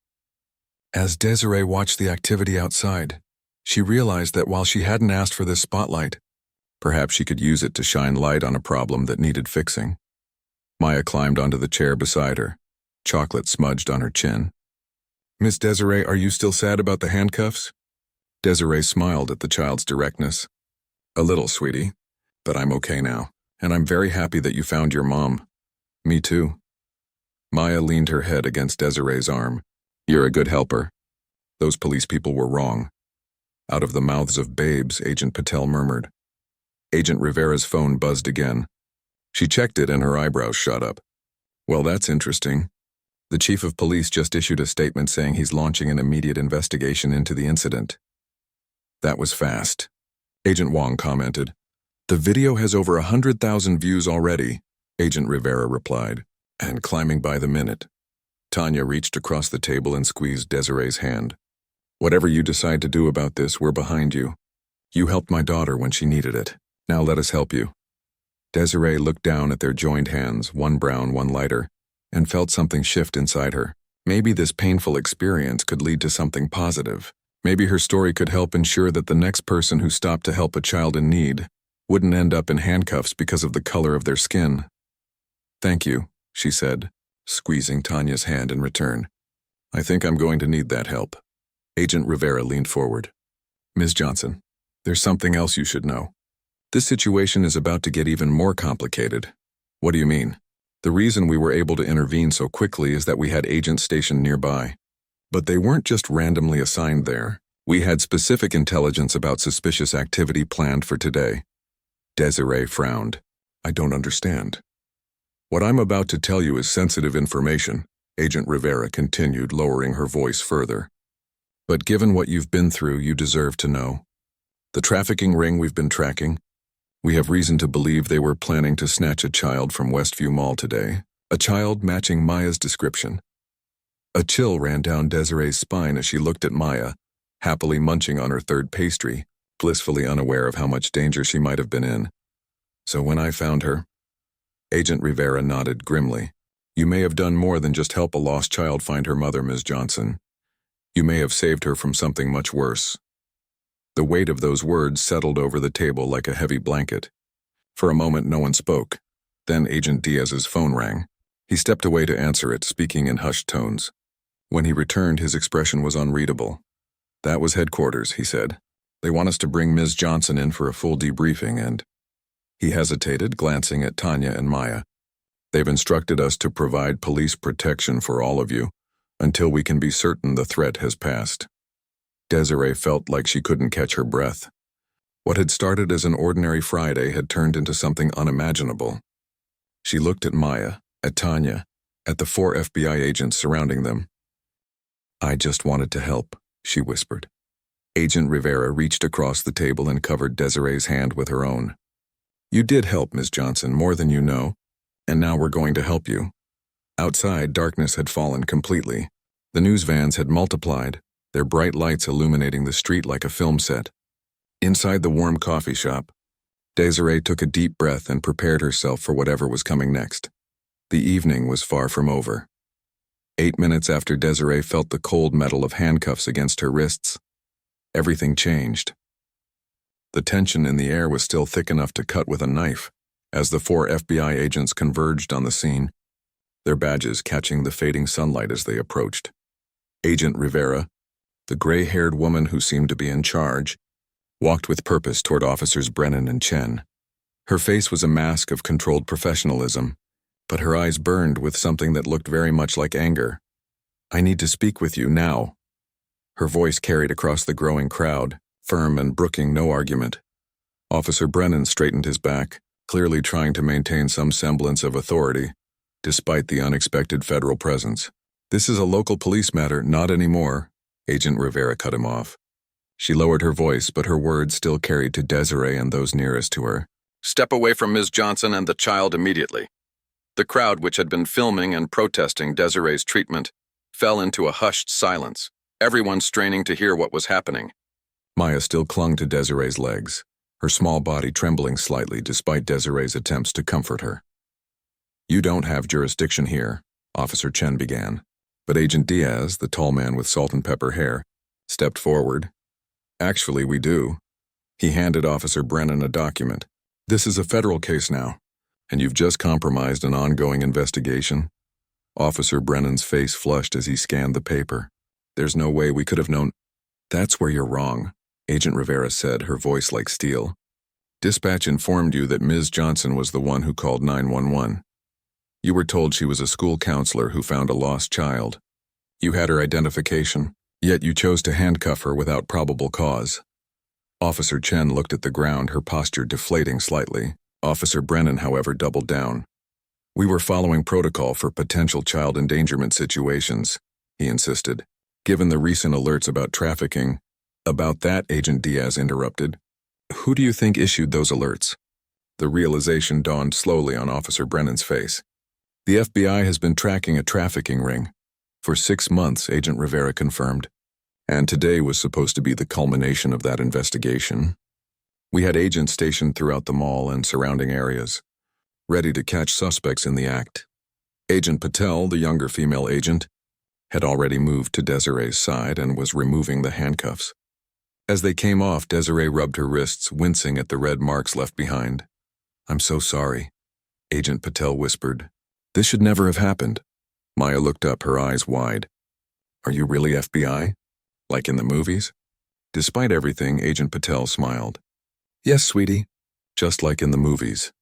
As Desiree watched the activity outside, she realized that while she hadn't asked for this spotlight, perhaps she could use it to shine light on a problem that needed fixing. Maya climbed onto the chair beside her, chocolate smudged on her chin. "Miss Desiree, are you still sad about the handcuffs?" Desiree smiled at the child's directness. "A little, sweetie, but I'm okay now, and I'm very happy that you found your mom." "Me too." Maya leaned her head against Desiree's arm. "You're a good helper. Those police people were wrong." Out of the mouths of babes, Agent Patel murmured. Agent Rivera's phone buzzed again. She checked it and her eyebrows shot up. "Well, that's interesting. The chief of police just issued a statement saying he's launching an immediate investigation into the incident." "That was fast," Agent Wong commented. "The video has over 100,000 views already," Agent Rivera replied, "and climbing by the minute." Tanya reached across the table and squeezed Desiree's hand. "Whatever you decide to do about this, we're behind you. You helped my daughter when she needed it. Now let us help you." Desiree looked down at their joined hands, one brown, one lighter, and felt something shift inside her. Maybe this painful experience could lead to something positive. Maybe her story could help ensure that the next person who stopped to help a child in need wouldn't end up in handcuffs because of the color of their skin. "Thank you," she said, squeezing Tanya's hand in return. "I think I'm going to need that help." Agent Rivera leaned forward. "Ms. Johnson, there's something else you should know. This situation is about to get even more complicated." "What do you mean?" "The reason we were able to intervene so quickly is that we had agents stationed nearby. But they weren't just randomly assigned there. We had specific intelligence about suspicious activity planned for today." Desiree frowned. "I don't understand." "What I'm about to tell you is sensitive information," Agent Rivera continued, lowering her voice further. "But given what you've been through, you deserve to know. The trafficking ring we've been tracking, we have reason to believe they were planning to snatch a child from Westview Mall today, a child matching Maya's description." A chill ran down Desiree's spine as she looked at Maya, happily munching on her third pastry, blissfully unaware of how much danger she might have been in. "So when I found her," Agent Rivera nodded grimly, "you may have done more than just help a lost child find her mother, Ms. Johnson. You may have saved her from something much worse." The weight of those words settled over the table like a heavy blanket. For a moment no one spoke. Then Agent Diaz's phone rang. He stepped away to answer it, speaking in hushed tones. When he returned, his expression was unreadable. "That was headquarters," he said. "They want us to bring Ms. Johnson in for a full debriefing and—" He hesitated, glancing at Tanya and Maya. "They've instructed us to provide police protection for all of you until we can be certain the threat has passed." Desiree felt like she couldn't catch her breath. What had started as an ordinary Friday had turned into something unimaginable. She looked at Maya, at Tanya, at the 4 FBI agents surrounding them. "I just wanted to help," she whispered. Agent Rivera reached across the table and covered Desiree's hand with her own. "You did help, Ms. Johnson, more than you know, and now we're going to help you." Outside, darkness had fallen completely. The news vans had multiplied, their bright lights illuminating the street like a film set. Inside the warm coffee shop, Desiree took a deep breath and prepared herself for whatever was coming next. The evening was far from over. 8 minutes after Desiree felt the cold metal of handcuffs against her wrists, everything changed. The tension in the air was still thick enough to cut with a knife as the 4 FBI agents converged on the scene, their badges catching the fading sunlight as they approached. Agent Rivera, the gray-haired woman who seemed to be in charge, walked with purpose toward Officers Brennan and Chen. Her face was a mask of controlled professionalism, but her eyes burned with something that looked very much like anger. "I need to speak with you now." Her voice carried across the growing crowd, firm and brooking no argument. Officer Brennan straightened his back, clearly trying to maintain some semblance of authority, despite the unexpected federal presence. "This is a local police matter, not anymore," Agent Rivera cut him off. She lowered her voice, but her words still carried to Desiree and those nearest to her. "Step away from Ms. Johnson and the child immediately." The crowd, which had been filming and protesting Desiree's treatment, fell into a hushed silence, everyone straining to hear what was happening. Maya still clung to Desiree's legs, her small body trembling slightly despite Desiree's attempts to comfort her. "You don't have jurisdiction here," Officer Chen began, but Agent Diaz, the tall man with salt and pepper hair, stepped forward. "Actually, we do." He handed Officer Brennan a document. "This is a federal case now, and you've just compromised an ongoing investigation." Officer Brennan's face flushed as he scanned the paper. "There's no way we could have known." "That's where you're wrong," Agent Rivera said, her voice like steel. "Dispatch informed you that Ms. Johnson was the one who called 911. You were told she was a school counselor who found a lost child. You had her identification, yet you chose to handcuff her without probable cause." Officer Chen looked at the ground, her posture deflating slightly. Officer Brennan, however, doubled down. "We were following protocol for potential child endangerment situations," he insisted. "Given the recent alerts about trafficking—" "About that," Agent Diaz interrupted. "Who do you think issued those alerts?" The realization dawned slowly on Officer Brennan's face. "The FBI has been tracking a trafficking ring. For 6 months," Agent Rivera confirmed. "And today was supposed to be the culmination of that investigation. We had agents stationed throughout the mall and surrounding areas, ready to catch suspects in the act." Agent Patel, the younger female agent, had already moved to Desiree's side and was removing the handcuffs. As they came off, Desiree rubbed her wrists, wincing at the red marks left behind. "I'm so sorry," Agent Patel whispered. "This should never have happened." Maya looked up, her eyes wide. "Are you really FBI? Like in the movies?" Despite everything, Agent Patel smiled. "Yes, sweetie, just like in the movies."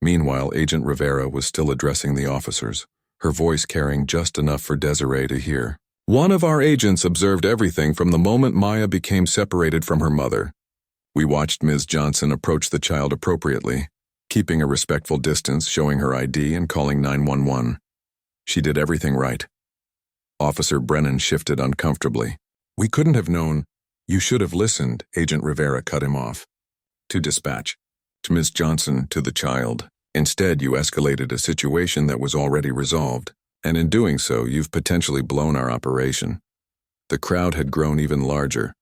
Meanwhile, Agent Rivera was still addressing the officers, her voice carrying just enough for Desiree to hear. "One of our agents observed everything from the moment Maya became separated from her mother. We watched Ms. Johnson approach the child appropriately, keeping a respectful distance, showing her ID and calling 911. She did everything right." Officer Brennan shifted uncomfortably. "We couldn't have known." "You should have listened," Agent Rivera cut him off. "To dispatch. To Ms. Johnson, to the child. Instead, you escalated a situation that was already resolved, and in doing so, you've potentially blown our operation." The crowd had grown even larger,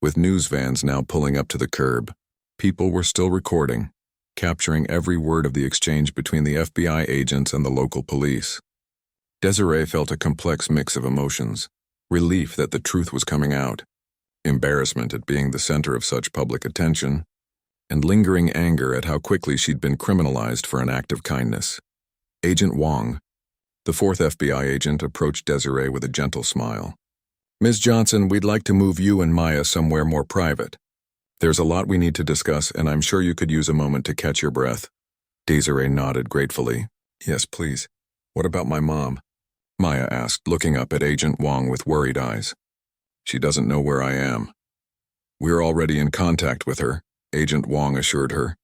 with news vans now pulling up to the curb. People were still recording, capturing every word of the exchange between the FBI agents and the local police. Desiree felt a complex mix of emotions: relief that the truth was coming out, embarrassment at being the center of such public attention, and lingering anger at how quickly she'd been criminalized for an act of kindness. Agent Wong, the 4th FBI agent, approached Desiree with a gentle smile. "Ms. Johnson, we'd like to move you and Maya somewhere more private. There's a lot we need to discuss, and I'm sure you could use a moment to catch your breath." Desiree nodded gratefully. "Yes, please. What about my mom?" Maya asked, looking up at Agent Wong with worried eyes. "She doesn't know where I am." "We're already in contact with her," Agent Wong assured her.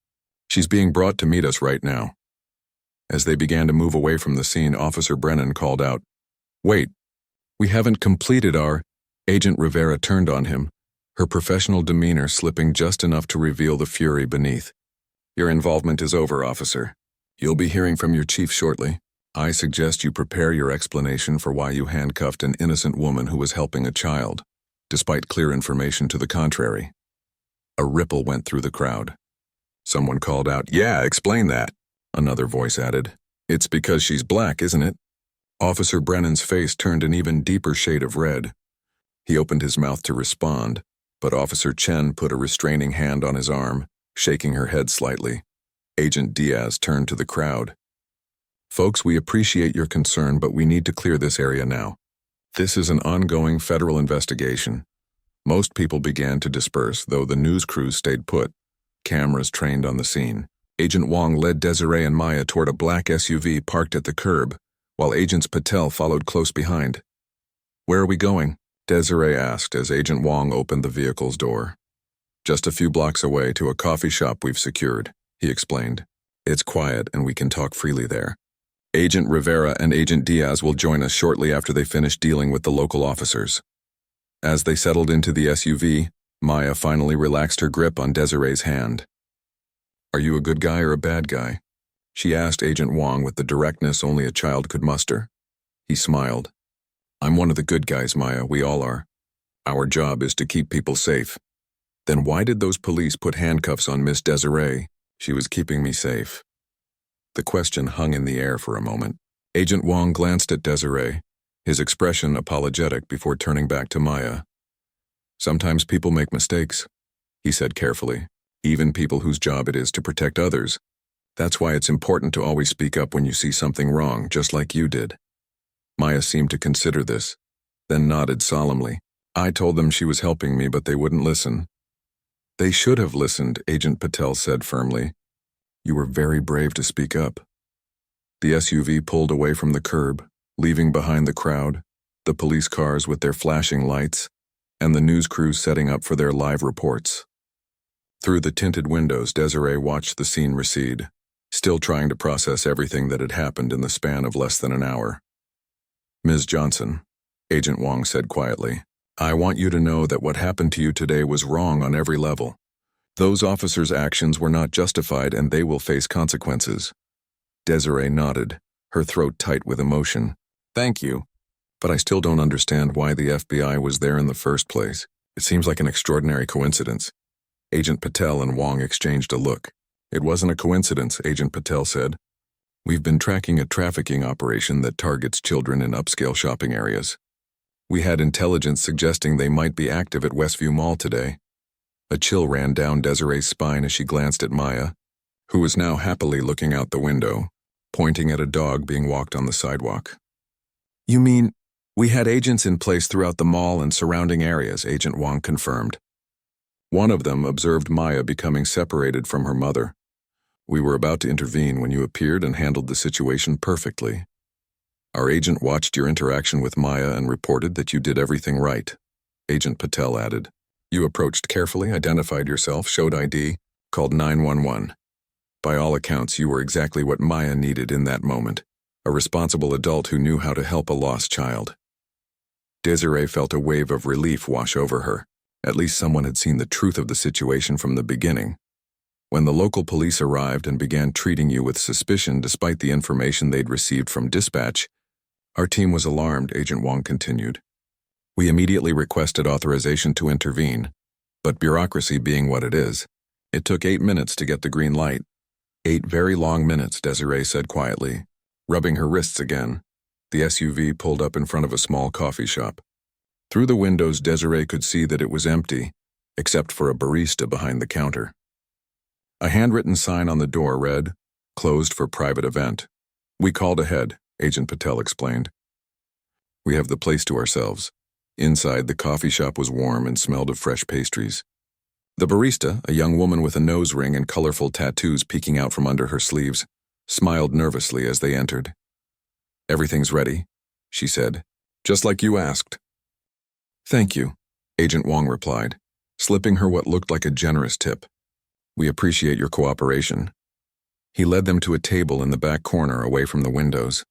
"She's being brought to meet us right now." As they began to move away from the scene, Officer Brennan called out, "Wait, we haven't completed our—" Agent Rivera turned on him, her professional demeanor slipping just enough to reveal the fury beneath. "Your involvement is over, officer. You'll be hearing from your chief shortly. I suggest you prepare your explanation for why you handcuffed an innocent woman who was helping a child, despite clear information to the contrary." A ripple went through the crowd. Someone called out, "Yeah, explain that." Another voice added, "It's because she's black, isn't it?" Officer Brennan's face turned an even deeper shade of red. He opened his mouth to respond, but Officer Chen put a restraining hand on his arm, shaking her head slightly. Agent Diaz turned to the crowd. "Folks, we appreciate your concern, but we need to clear this area now. This is an ongoing federal investigation." Most people began to disperse, though the news crews stayed put, cameras trained on the scene. Agent Wong led Desiree and Maya toward a black SUV parked at the curb, while Agents Patel followed close behind. "Where are we going?" Desiree asked as Agent Wong opened the vehicle's door. "Just a few blocks away to a coffee shop we've secured," he explained. "It's quiet and we can talk freely there. Agent Rivera and Agent Diaz will join us shortly after they finish dealing with the local officers." As they settled into the SUV, Maya finally relaxed her grip on Desiree's hand. "Are you a good guy or a bad guy?" she asked Agent Wong with the directness only a child could muster. He smiled. "I'm one of the good guys, Maya, we all are. Our job is to keep people safe." "Then why did those police put handcuffs on Miss Desiree?" "She was keeping me safe." The question hung in the air for a moment. Agent Wong glanced at Desiree, his expression apologetic before turning back to Maya. "Sometimes people make mistakes," he said carefully, "even people whose job it is to protect others. That's why it's important to always speak up when you see something wrong, just like you did." Maya seemed to consider this, then nodded solemnly. "I told them she was helping me, but they wouldn't listen." "They should have listened," Agent Patel said firmly. "You were very brave to speak up." The SUV pulled away from the curb, leaving behind the crowd, the police cars with their flashing lights, and the news crews setting up for their live reports. Through the tinted windows, Desiree watched the scene recede, still trying to process everything that had happened in the span of less than an hour. "Ms. Johnson," Agent Wong said quietly, "I want you to know that what happened to you today was wrong on every level. Those officers' actions were not justified and they will face consequences." Desiree nodded, her throat tight with emotion. "Thank you, but I still don't understand why the FBI was there in the first place. It seems like an extraordinary coincidence." Agent Patel and Wong exchanged a look. "It wasn't a coincidence," Agent Patel said. "We've been tracking a trafficking operation that targets children in upscale shopping areas. We had intelligence suggesting they might be active at Westview Mall today." A chill ran down Desiree's spine as she glanced at Maya, who was now happily looking out the window, pointing at a dog being walked on the sidewalk. "You mean, we had agents in place throughout the mall and surrounding areas," Agent Wong confirmed. "One of them observed Maya becoming separated from her mother. We were about to intervene when you appeared and handled the situation perfectly. Our agent watched your interaction with Maya and reported that you did everything right," Agent Patel added. "You approached carefully, identified yourself, showed ID, called 911. By all accounts, you were exactly what Maya needed in that moment, a responsible adult who knew how to help a lost child." Desiree felt a wave of relief wash over her. At least someone had seen the truth of the situation from the beginning. "When the local police arrived and began treating you with suspicion despite the information they'd received from dispatch, our team was alarmed," Agent Wong continued. "We immediately requested authorization to intervene, but bureaucracy being what it is, it took 8 minutes to get the green light." 8 very long minutes, Desiree said quietly, rubbing her wrists again. The SUV pulled up in front of a small coffee shop. Through the windows, Desiree could see that it was empty, except for a barista behind the counter. A handwritten sign on the door read, "Closed for private event." "We called ahead," Agent Patel explained. "We have the place to ourselves." Inside, the coffee shop was warm and smelled of fresh pastries. The barista, a young woman with a nose ring and colorful tattoos peeking out from under her sleeves, smiled nervously as they entered. "Everything's ready," she said, "just like you asked." "Thank you," Agent Wong replied, slipping her what looked like a generous tip. "We appreciate your cooperation." He led them to a table in the back corner away from the windows.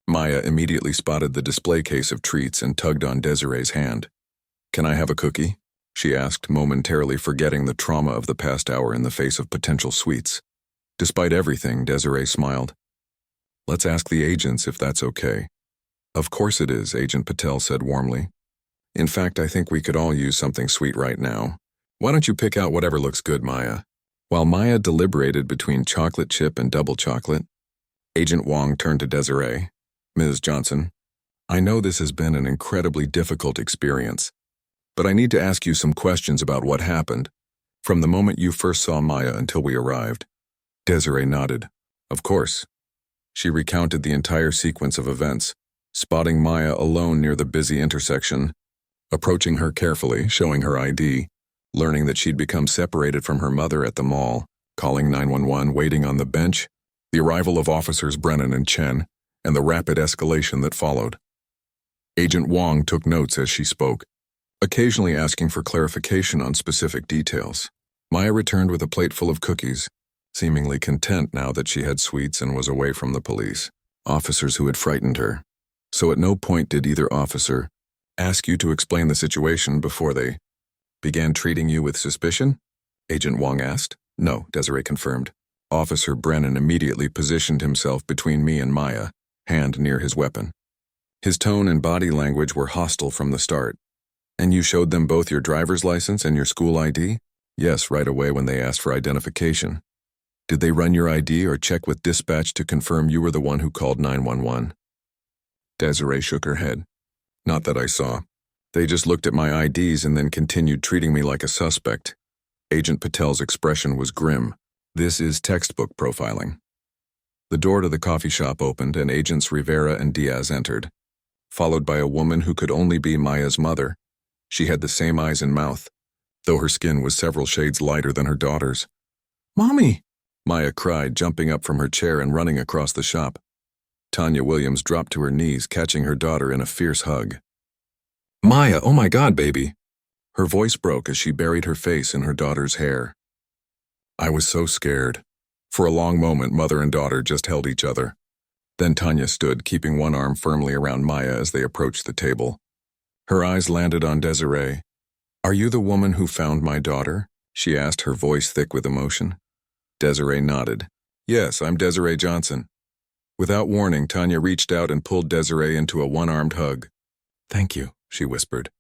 Maya immediately spotted the display case of treats and tugged on Desiree's hand. "Can I have a cookie?" she asked, momentarily forgetting the trauma of the past hour in the face of potential sweets. Despite everything, Desiree smiled. "Let's ask the agents if that's okay." "Of course it is," Agent Patel said warmly. "In fact, I think we could all use something sweet right now. Why don't you pick out whatever looks good, Maya?" While Maya deliberated between chocolate chip and double chocolate, Agent Wong turned to Desiree. "Ms. Johnson, I know this has been an incredibly difficult experience, but I need to ask you some questions about what happened, from the moment you first saw Maya until we arrived." Desiree nodded. "Of course." She recounted the entire sequence of events, spotting Maya alone near the busy intersection, approaching her carefully, showing her ID, learning that she'd become separated from her mother at the mall, calling 911, waiting on the bench, the arrival of officers Brennan and Chen, and the rapid escalation that followed. Agent Wong took notes as she spoke, occasionally asking for clarification on specific details. Maya returned with a plate full of cookies, seemingly content now that she had sweets and was away from the police, officers who had frightened her. So at no point did either officer ask you to explain the situation before they began treating you with suspicion? Agent Wong asked. No, Desiree confirmed. Officer Brennan immediately positioned himself between me and Maya, hand near his weapon. His tone and body language were hostile from the start. And you showed them both your driver's license and your school ID? Yes, right away when they asked for identification. Did they run your ID or check with dispatch to confirm you were the one who called 911? Desiree shook her head. Not that I saw. They just looked at my IDs and then continued treating me like a suspect. Agent Patel's expression was grim. This is textbook profiling. The door to the coffee shop opened and Agents Rivera and Diaz entered, followed by a woman who could only be Maya's mother. She had the same eyes and mouth, though her skin was several shades lighter than her daughter's. Mommy! Maya cried, jumping up from her chair and running across the shop. Tanya Williams dropped to her knees, catching her daughter in a fierce hug. Maya, oh my God, baby! Her voice broke as she buried her face in her daughter's hair. I was so scared. For a long moment, mother and daughter just held each other. Then Tanya stood, keeping one arm firmly around Maya as they approached the table. Her eyes landed on Desiree. Are you the woman who found my daughter? She asked, her voice thick with emotion. Desiree nodded. Yes, I'm Desiree Johnson. Without warning, Tanya reached out and pulled Desiree into a one-armed hug. Thank you, she whispered.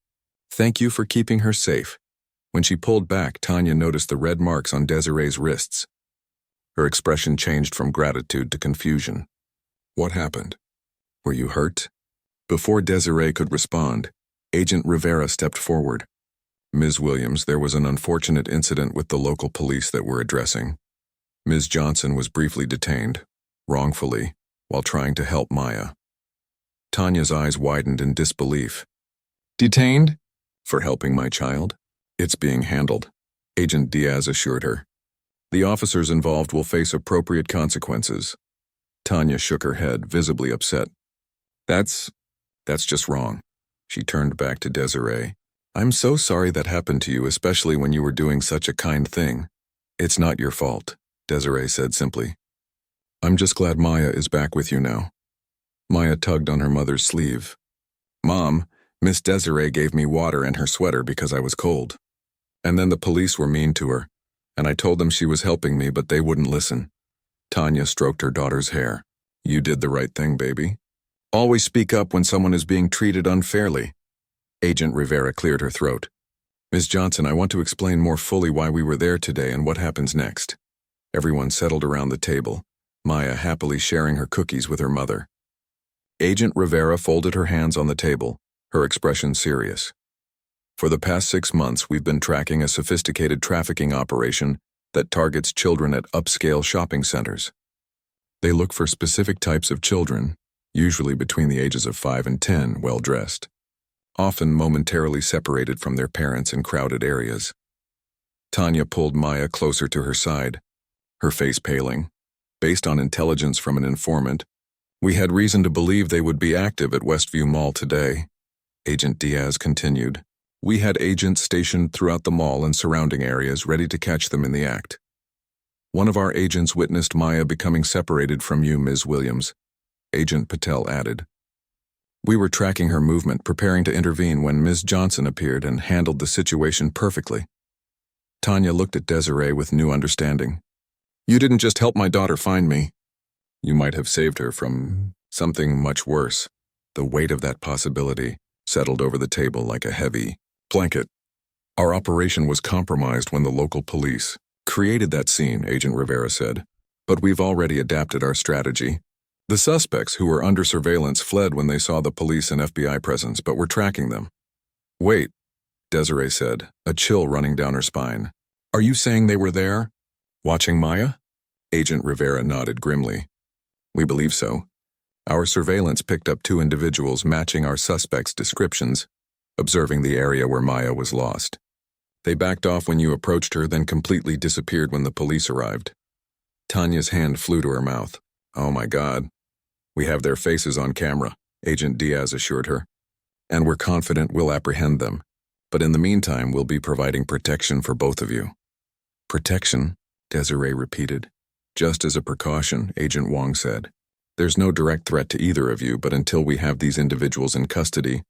Thank you for keeping her safe. When she pulled back, Tanya noticed the red marks on Desiree's wrists. Her expression changed from gratitude to confusion. What happened? Were you hurt? Before Desiree could respond, Agent Rivera stepped forward. Ms. Williams, there was an unfortunate incident with the local police that we're addressing. Ms. Johnson was briefly detained, wrongfully, while trying to help Maya. Tanya's eyes widened in disbelief. Detained? For helping my child? It's being handled, Agent Diaz assured her. The officers involved will face appropriate consequences. Tanya shook her head, visibly upset. That's just wrong. She turned back to Desiree. I'm so sorry that happened to you, especially when you were doing such a kind thing. It's not your fault, Desiree said simply. I'm just glad Maya is back with you now. Maya tugged on her mother's sleeve. Mom, Miss Desiree gave me water and her sweater because I was cold. And then the police were mean to her, and I told them she was helping me, but they wouldn't listen. Tanya stroked her daughter's hair. You did the right thing, baby. Always speak up when someone is being treated unfairly. Agent Rivera cleared her throat. Ms. Johnson, I want to explain more fully why we were there today and what happens next. Everyone settled around the table, Maya happily sharing her cookies with her mother. Agent Rivera folded her hands on the table, her expression serious. For the past 6 months, we've been tracking a sophisticated trafficking operation that targets children at upscale shopping centers. They look for specific types of children, usually between the ages of 5 and 10, well-dressed, often momentarily separated from their parents in crowded areas. Tanya pulled Maya closer to her side, her face paling. Based on intelligence from an informant, we had reason to believe they would be active at Westview Mall today. Agent Diaz continued. We had agents stationed throughout the mall and surrounding areas ready to catch them in the act. One of our agents witnessed Maya becoming separated from you, Ms. Williams, Agent Patel added. We were tracking her movement, preparing to intervene when Ms. Johnson appeared and handled the situation perfectly. Tanya looked at Desiree with new understanding. You didn't just help my daughter find me. You might have saved her from something much worse. The weight of that possibility settled over the table like a heavy blanket. Our operation was compromised when the local police created that scene, Agent Rivera said. But we've already adapted our strategy. The suspects who were under surveillance fled when they saw the police and FBI presence, but we're tracking them. Wait, Desiree said, a chill running down her spine. Are you saying they were there? Watching Maya? Agent Rivera nodded grimly. We believe so. Our surveillance picked up 2 individuals matching our suspects' descriptions, observing the area where Maya was lost. They backed off when you approached her, then completely disappeared when the police arrived. Tanya's hand flew to her mouth. Oh my God. We have their faces on camera, Agent Diaz assured her. And we're confident we'll apprehend them. But in the meantime, we'll be providing protection for both of you. Protection, Desiree repeated. Just as a precaution, Agent Wong said. There's no direct threat to either of you, but until we have these individuals in custody,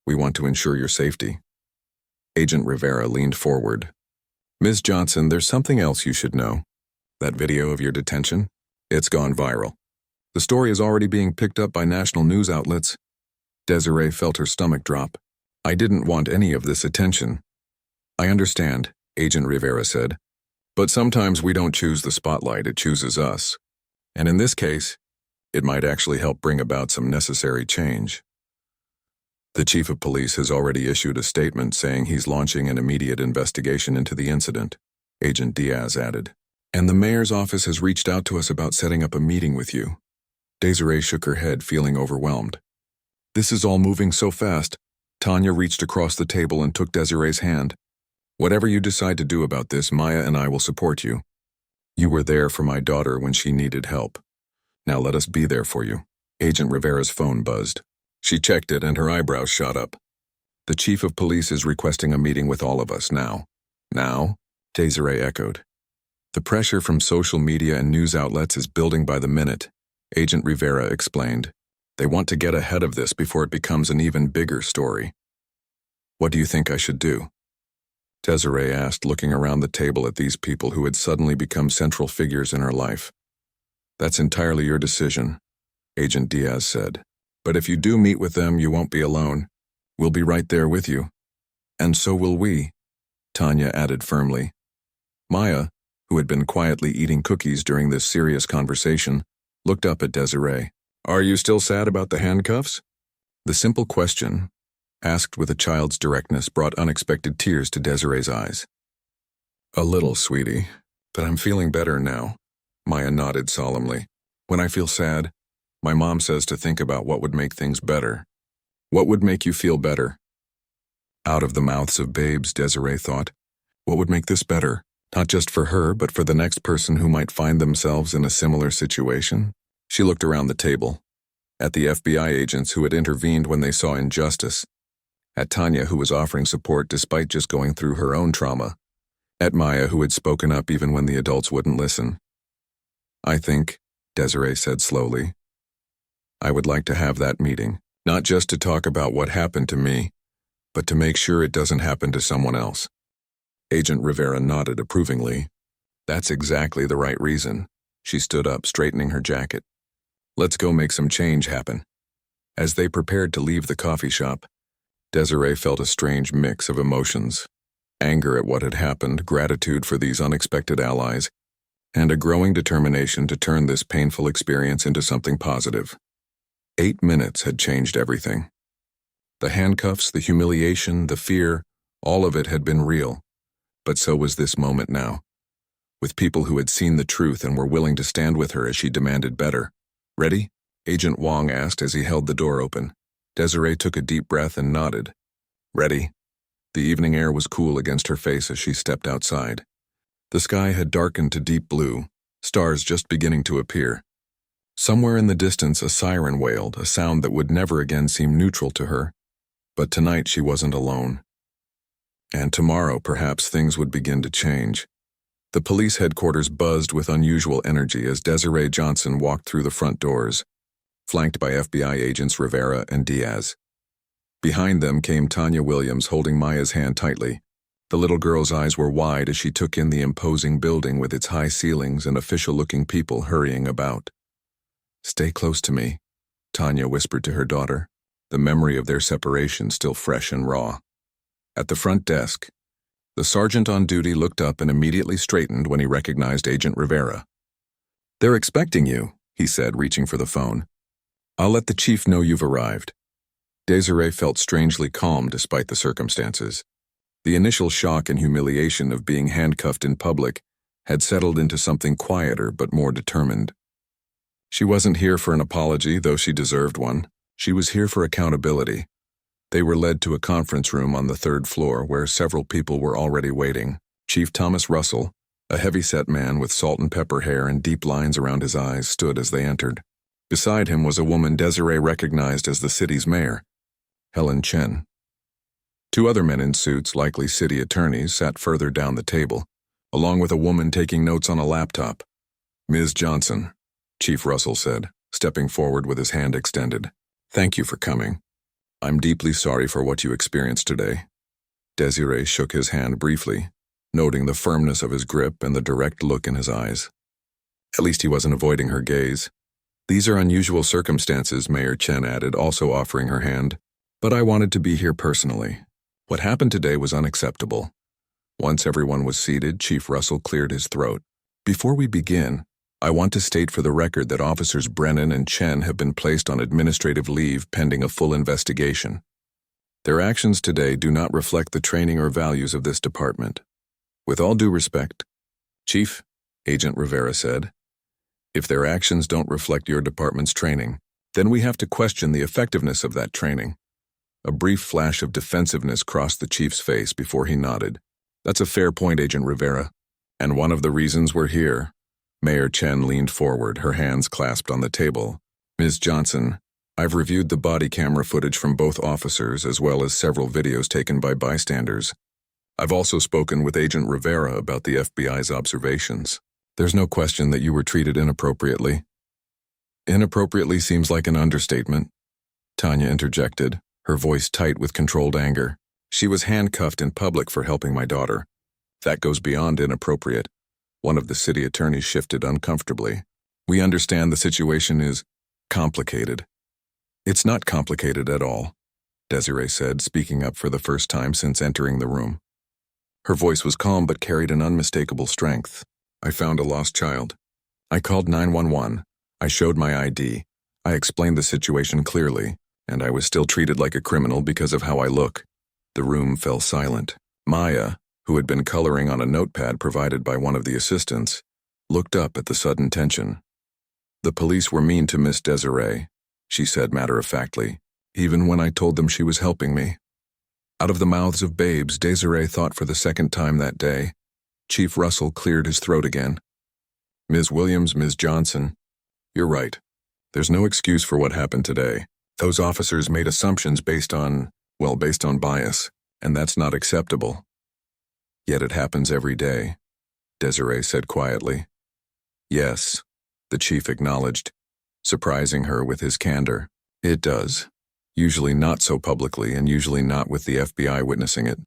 we want to ensure your safety. Agent Rivera leaned forward. Ms. Johnson, there's something else you should know. That video of your detention? It's gone viral. The story is already being picked up by national news outlets. Desiree felt her stomach drop. I didn't want any of this attention. I understand, Agent Rivera said. But sometimes we don't choose the spotlight, it chooses us. And in this case, it might actually help bring about some necessary change. The chief of police has already issued a statement saying he's launching an immediate investigation into the incident, Agent Diaz added. And the mayor's office has reached out to us about setting up a meeting with you. Desiree shook her head, feeling overwhelmed. This is all moving so fast. Tanya reached across the table and took Desiree's hand. Whatever you decide to do about this, Maya and I will support you. You were there for my daughter when she needed help. Now let us be there for you. Agent Rivera's phone buzzed. She checked it and her eyebrows shot up. The chief of police is requesting a meeting with all of us now. Now? Desiree echoed. The pressure from social media and news outlets is building by the minute, Agent Rivera explained. They want to get ahead of this before it becomes an even bigger story. What do you think I should do? Desiree asked, looking around the table at these people who had suddenly become central figures in her life. That's entirely your decision, Agent Diaz said. But if you do meet with them, you won't be alone. We'll be right there with you. And so will we, Tanya added firmly. Maya, who had been quietly eating cookies during this serious conversation, looked up at Desiree. Are you still sad about the handcuffs? The simple question, asked with a child's directness, brought unexpected tears to Desiree's eyes. A little, sweetie, but I'm feeling better now, Maya nodded solemnly. When I feel sad, my mom says to think about what would make things better. What would make you feel better? Out of the mouths of babes, Desiree thought. What would make this better? Not just for her, but for the next person who might find themselves in a similar situation? She looked around the table, at the FBI agents who had intervened when they saw injustice, at Tanya, who was offering support despite just going through her own trauma, at Maya, who had spoken up even when the adults wouldn't listen. I think, Desiree said slowly, I would like to have that meeting, not just to talk about what happened to me, but to make sure it doesn't happen to someone else. Agent Rivera nodded approvingly. That's exactly the right reason. She stood up, straightening her jacket. Let's go make some change happen. As they prepared to leave the coffee shop, Desiree felt a strange mix of emotions. Anger at what had happened, gratitude for these unexpected allies, and a growing determination to turn this painful experience into something positive. 8 minutes had changed everything. The handcuffs, the humiliation, the fear, all of it had been real. But so was this moment now, with people who had seen the truth and were willing to stand with her as she demanded better. Ready? Agent Wong asked as he held the door open. Desiree took a deep breath and nodded. Ready? The evening air was cool against her face as she stepped outside. The sky had darkened to deep blue, stars just beginning to appear. Somewhere in the distance a siren wailed, a sound that would never again seem neutral to her. But tonight she wasn't alone. And tomorrow perhaps things would begin to change. The police headquarters buzzed with unusual energy as Desiree Johnson walked through the front doors, flanked by FBI agents Rivera and Diaz. Behind them came Tanya Williams holding Maya's hand tightly. The little girl's eyes were wide as she took in the imposing building with its high ceilings and official-looking people hurrying about. Stay close to me, Tanya whispered to her daughter, the memory of their separation still fresh and raw. At the front desk, the sergeant on duty looked up and immediately straightened when he recognized Agent Rivera. They're expecting you, he said, reaching for the phone. I'll let the chief know you've arrived. Desiree felt strangely calm despite the circumstances. The initial shock and humiliation of being handcuffed in public had settled into something quieter but more determined. She wasn't here for an apology, though she deserved one. She was here for accountability. They were led to a conference room on the third floor where several people were already waiting. Chief Thomas Russell, a heavy-set man with salt and pepper hair and deep lines around his eyes, stood as they entered. Beside him was a woman Desiree recognized as the city's mayor, Helen Chen. Two other men in suits, likely city attorneys, sat further down the table, along with a woman taking notes on a laptop. "Ms. Johnson," Chief Russell said, stepping forward with his hand extended. "Thank you for coming. I'm deeply sorry for what you experienced today." Desiree shook his hand briefly, noting the firmness of his grip and the direct look in his eyes. At least he wasn't avoiding her gaze. "These are unusual circumstances," Mayor Chen added, also offering her hand. "But I wanted to be here personally. What happened today was unacceptable." Once everyone was seated, Chief Russell cleared his throat. "Before we begin, I want to state for the record that Officers Brennan and Chen have been placed on administrative leave pending a full investigation. Their actions today do not reflect the training or values of this department. With all due respect, Chief," Agent Rivera said, "if their actions don't reflect your department's training, then we have to question the effectiveness of that training." A brief flash of defensiveness crossed the chief's face before he nodded. "That's a fair point, Agent Rivera. And one of the reasons we're here." Mayor Chen leaned forward, her hands clasped on the table. "Ms. Johnson, I've reviewed the body camera footage from both officers as well as several videos taken by bystanders. I've also spoken with Agent Rivera about the FBI's observations. There's no question that you were treated inappropriately." "Inappropriately seems like an understatement," Tanya interjected, her voice tight with controlled anger. "She was handcuffed in public for helping my daughter. That goes beyond inappropriate." One of the city attorneys shifted uncomfortably. "We understand the situation is complicated." "It's not complicated at all," Desiree said, speaking up for the first time since entering the room. Her voice was calm but carried an unmistakable strength. "I found a lost child. I called 911. I showed my ID. I explained the situation clearly, and I was still treated like a criminal because of how I look." The room fell silent. Maya, who had been coloring on a notepad provided by one of the assistants, looked up at the sudden tension. "The police were mean to Miss Desiree," she said matter-of-factly, "even when I told them she was helping me." Out of the mouths of babes, Desiree thought for the second time that day. Chief Russell cleared his throat again. "Ms. Williams, Ms. Johnson, you're right. There's no excuse for what happened today. Those officers made assumptions based on bias, and that's not acceptable. Yet it happens every day," Desiree said quietly. "Yes," the chief acknowledged, surprising her with his candor. "It does. Usually not so publicly and usually not with the FBI witnessing it.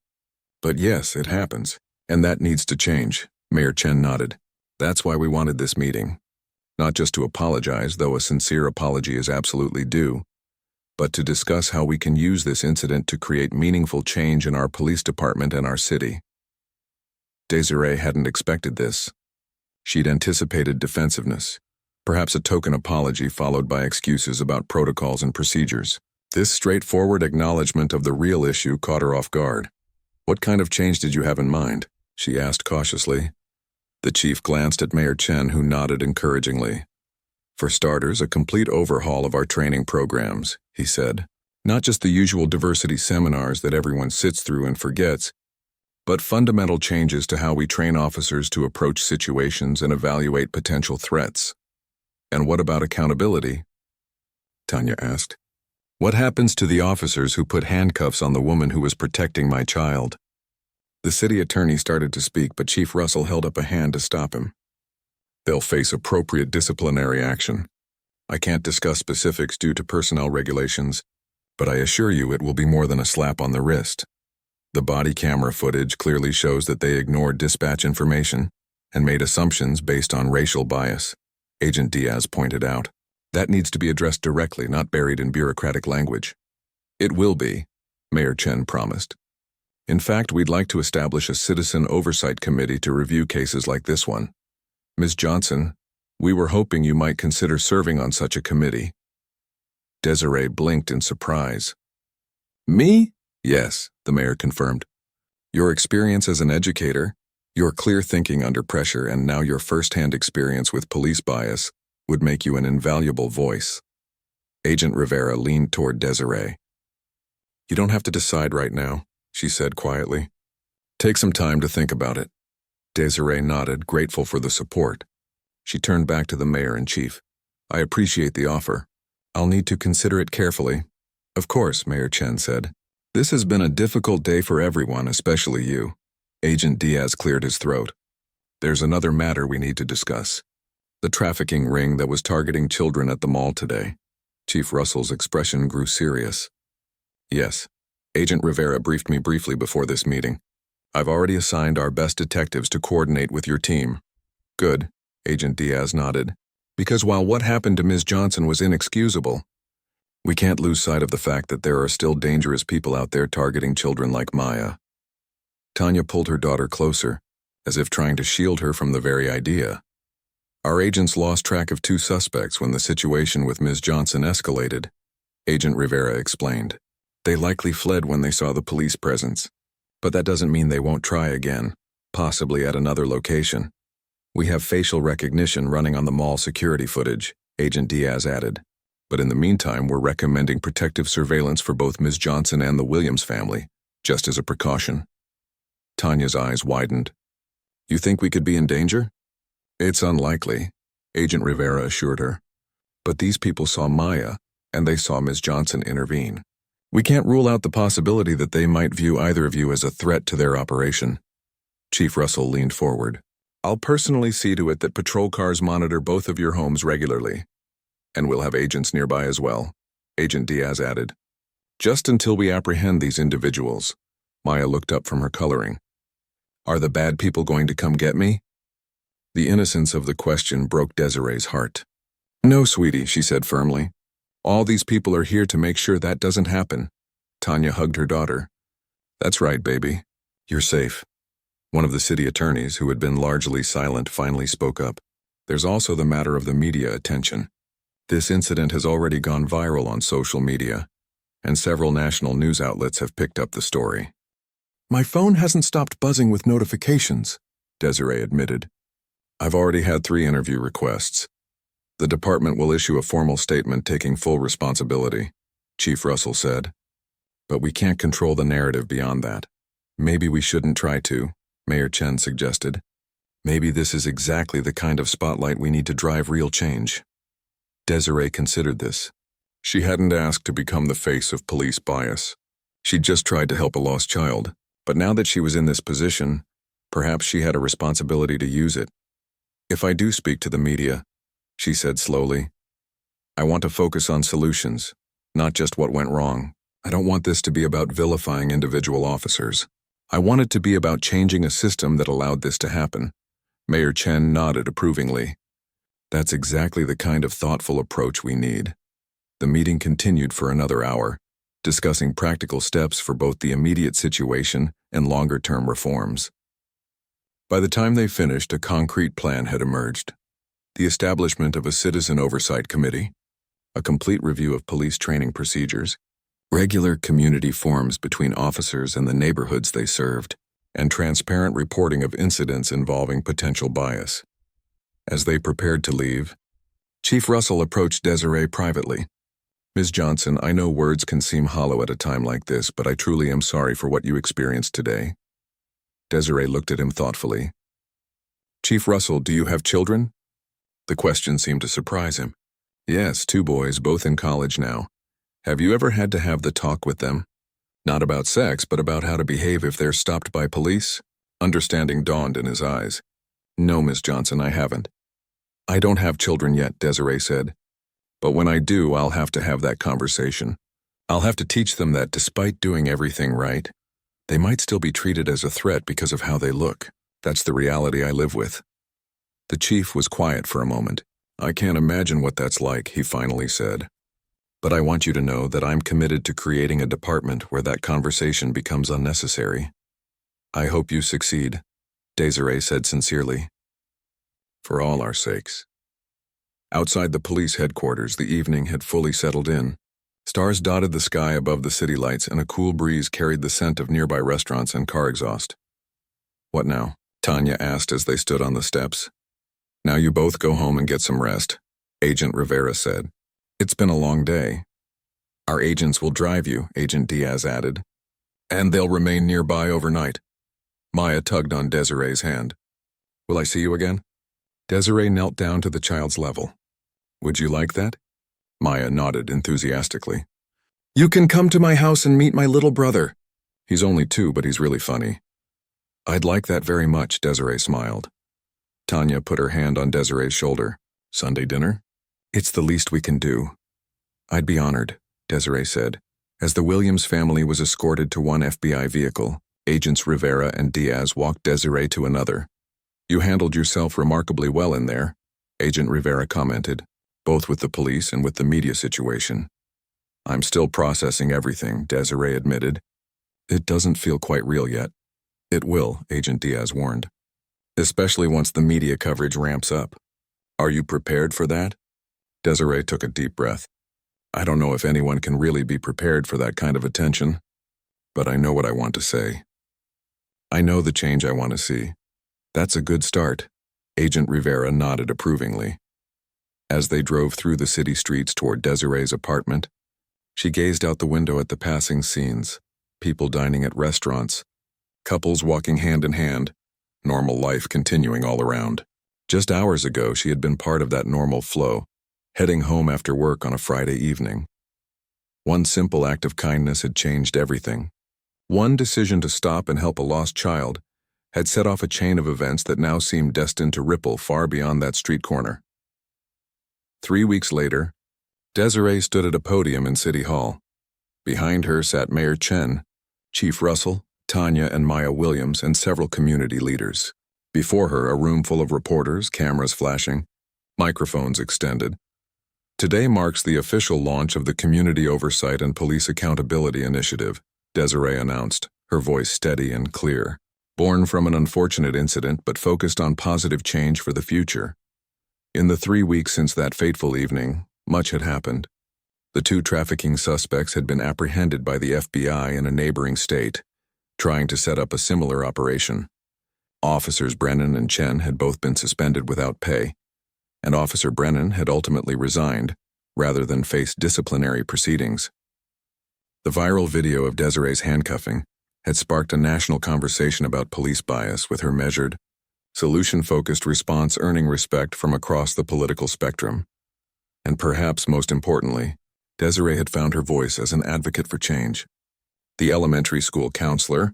But yes, it happens, and that needs to change." Mayor Chen nodded. "That's why we wanted this meeting. Not just to apologize, though a sincere apology is absolutely due, but to discuss how we can use this incident to create meaningful change in our police department and our city." Desiree hadn't expected this. She'd anticipated defensiveness, perhaps a token apology followed by excuses about protocols and procedures. This straightforward acknowledgement of the real issue caught her off guard. "What kind of change did you have in mind?" she asked cautiously. The chief glanced at Mayor Chen, who nodded encouragingly. "For starters, a complete overhaul of our training programs," he said. "Not just the usual diversity seminars that everyone sits through and forgets, but fundamental changes to how we train officers to approach situations and evaluate potential threats." "And what about accountability?" Tanya asked. "What happens to the officers who put handcuffs on the woman who was protecting my child?" The city attorney started to speak, but Chief Russell held up a hand to stop him. "They'll face appropriate disciplinary action. I can't discuss specifics due to personnel regulations, but I assure you it will be more than a slap on the wrist. The body camera footage clearly shows that they ignored dispatch information and made assumptions based on racial bias," Agent Diaz pointed out. "That needs to be addressed directly, not buried in bureaucratic language." "It will be," Mayor Chen promised. "In fact, we'd like to establish a citizen oversight committee to review cases like this one. Ms. Johnson, we were hoping you might consider serving on such a committee." Desiree blinked in surprise. "Me?" "Yes," the mayor confirmed. "Your experience as an educator, your clear thinking under pressure, and now your first-hand experience with police bias would make you an invaluable voice." Agent Rivera leaned toward Desiree. You don't have to decide right now, she said quietly. Take some time to think about it. Desiree nodded, grateful for the support. She turned back to the mayor-in-chief. I appreciate the offer. I'll need to consider it carefully. Of course, Mayor Chen said. This has been a difficult day for everyone, especially you. Agent Diaz cleared his throat. There's another matter we need to discuss. The trafficking ring that was targeting children at the mall today. Chief Russell's expression grew serious. Yes. Agent Rivera briefed me briefly before this meeting. I've already assigned our best detectives to coordinate with your team. Good, Agent Diaz nodded. Because while what happened to Ms. Johnson was inexcusable, we can't lose sight of the fact that there are still dangerous people out there targeting children like Maya. Tanya pulled her daughter closer, as if trying to shield her from the very idea. Our agents lost track of 2 suspects when the situation with Ms. Johnson escalated, Agent Rivera explained. They likely fled when they saw the police presence. But that doesn't mean they won't try again, possibly at another location. We have facial recognition running on the mall security footage, Agent Diaz added. But in the meantime, we're recommending protective surveillance for both Ms. Johnson and the Williams family, just as a precaution. Tanya's eyes widened. You think we could be in danger? It's unlikely, Agent Rivera assured her. But these people saw Maya, and they saw Ms. Johnson intervene. We can't rule out the possibility that they might view either of you as a threat to their operation. Chief Russell leaned forward. I'll personally see to it that patrol cars monitor both of your homes regularly. And we'll have agents nearby as well, Agent Diaz added. Just until we apprehend these individuals. Maya looked up from her coloring. Are the bad people going to come get me? The innocence of the question broke Desiree's heart. No, sweetie, she said firmly. All these people are here to make sure that doesn't happen. Tanya hugged her daughter. That's right, baby. You're safe. One of the city attorneys, who had been largely silent, finally spoke up. There's also the matter of the media attention. This incident has already gone viral on social media, and several national news outlets have picked up the story. My phone hasn't stopped buzzing with notifications, Desiree admitted. I've already had 3 interview requests. The department will issue a formal statement taking full responsibility, Chief Russell said. But we can't control the narrative beyond that. Maybe we shouldn't try to, Mayor Chen suggested. Maybe this is exactly the kind of spotlight we need to drive real change. Desiree considered this. She hadn't asked to become the face of police bias. She'd just tried to help a lost child. But now that she was in this position, perhaps she had a responsibility to use it. If I do speak to the media, she said slowly, I want to focus on solutions, not just what went wrong. I don't want this to be about vilifying individual officers. I want it to be about changing a system that allowed this to happen. Mayor Chen nodded approvingly. That's exactly the kind of thoughtful approach we need. The meeting continued for another hour, discussing practical steps for both the immediate situation and longer-term reforms. By the time they finished, a concrete plan had emerged. The establishment of a citizen oversight committee, a complete review of police training procedures, regular community forums between officers and the neighborhoods they served, and transparent reporting of incidents involving potential bias. As they prepared to leave, Chief Russell approached Desiree privately. Ms. Johnson, I know words can seem hollow at a time like this, but I truly am sorry for what you experienced today. Desiree looked at him thoughtfully. Chief Russell, do you have children? The question seemed to surprise him. Yes, 2 boys, both in college now. Have you ever had to have the talk with them? Not about sex, but about how to behave if they're stopped by police? Understanding dawned in his eyes. No, Miss Johnson, I haven't. I don't have children yet, Desiree said. But when I do, I'll have to have that conversation. I'll have to teach them that despite doing everything right, they might still be treated as a threat because of how they look. That's the reality I live with. The chief was quiet for a moment. I can't imagine what that's like, he finally said. But I want you to know that I'm committed to creating a department where that conversation becomes unnecessary. I hope you succeed, Desiree said sincerely. For all our sakes. Outside the police headquarters, the evening had fully settled in. Stars dotted the sky above the city lights, and a cool breeze carried the scent of nearby restaurants and car exhaust. What now? Tanya asked as they stood on the steps. Now you both go home and get some rest, Agent Rivera said. It's been a long day. Our agents will drive you, Agent Diaz added. And they'll remain nearby overnight. Maya tugged on Desiree's hand. Will I see you again? Desiree knelt down to the child's level. Would you like that? Maya nodded enthusiastically. You can come to my house and meet my little brother. He's only 2, but he's really funny. I'd like that very much, Desiree smiled. Tanya put her hand on Desiree's shoulder. Sunday dinner? It's the least we can do. I'd be honored, Desiree said. As the Williams family was escorted to one FBI vehicle, Agents Rivera and Diaz walked Desiree to another. You handled yourself remarkably well in there, Agent Rivera commented, both with the police and with the media situation. I'm still processing everything, Desiree admitted. It doesn't feel quite real yet. It will, Agent Diaz warned. Especially once the media coverage ramps up. Are you prepared for that? Desiree took a deep breath. I don't know if anyone can really be prepared for that kind of attention, but I know what I want to say. I know the change I want to see. That's a good start. Agent Rivera nodded approvingly. As they drove through the city streets toward Desiree's apartment, she gazed out the window at the passing scenes, people dining at restaurants, couples walking hand in hand, normal life continuing all around. Just hours ago, she had been part of that normal flow, heading home after work on a Friday evening. One simple act of kindness had changed everything. One decision to stop and help a lost child had set off a chain of events that now seemed destined to ripple far beyond that street corner. 3 weeks later, Desiree stood at a podium in City Hall. Behind her sat Mayor Chen, Chief Russell, Tanya and Maya Williams, and several community leaders. Before her, a room full of reporters, cameras flashing, microphones extended. Today marks the official launch of the Community Oversight and Police Accountability Initiative, Desiree announced, her voice steady and clear. Born from an unfortunate incident but focused on positive change for the future. In the 3 weeks since that fateful evening, much had happened. The 2 trafficking suspects had been apprehended by the FBI in a neighboring state, trying to set up a similar operation. Officers Brennan and Chen had both been suspended without pay, and Officer Brennan had ultimately resigned, rather than face disciplinary proceedings. The viral video of Desiree's handcuffing had sparked a national conversation about police bias, with her measured, solution-focused response earning respect from across the political spectrum. And perhaps most importantly, Desiree had found her voice as an advocate for change. The elementary school counselor,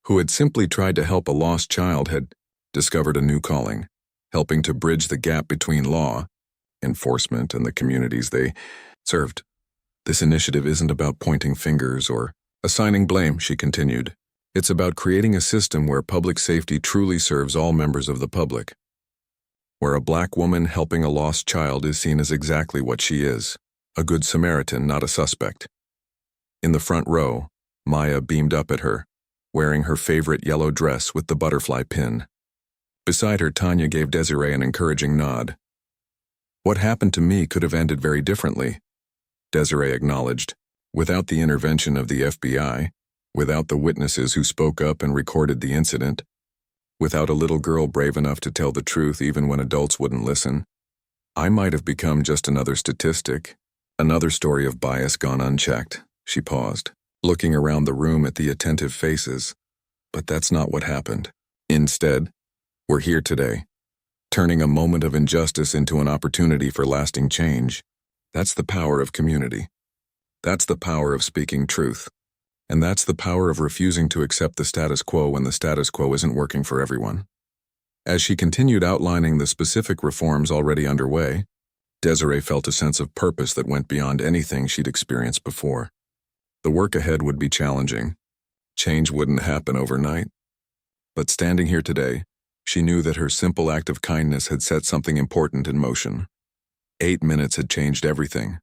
who had simply tried to help a lost child, had discovered a new calling, helping to bridge the gap between law, enforcement, and the communities they served. This initiative isn't about pointing fingers or assigning blame, she continued. It's about creating a system where public safety truly serves all members of the public, where a Black woman helping a lost child is seen as exactly what she is, a good Samaritan, not a suspect. In the front row, Maya beamed up at her, wearing her favorite yellow dress with the butterfly pin. Beside her, Tanya gave Desiree an encouraging nod. What happened to me could have ended very differently, Desiree acknowledged. Without the intervention of the FBI, without the witnesses who spoke up and recorded the incident, without a little girl brave enough to tell the truth even when adults wouldn't listen, I might have become just another statistic, another story of bias gone unchecked. She paused, looking around the room at the attentive faces. But that's not what happened. Instead, we're here today, turning a moment of injustice into an opportunity for lasting change. That's the power of community. That's the power of speaking truth. And that's the power of refusing to accept the status quo when the status quo isn't working for everyone. As she continued outlining the specific reforms already underway, Desiree felt a sense of purpose that went beyond anything she'd experienced before. The work ahead would be challenging. Change wouldn't happen overnight. But standing here today, she knew that her simple act of kindness had set something important in motion. 8 minutes had changed everything.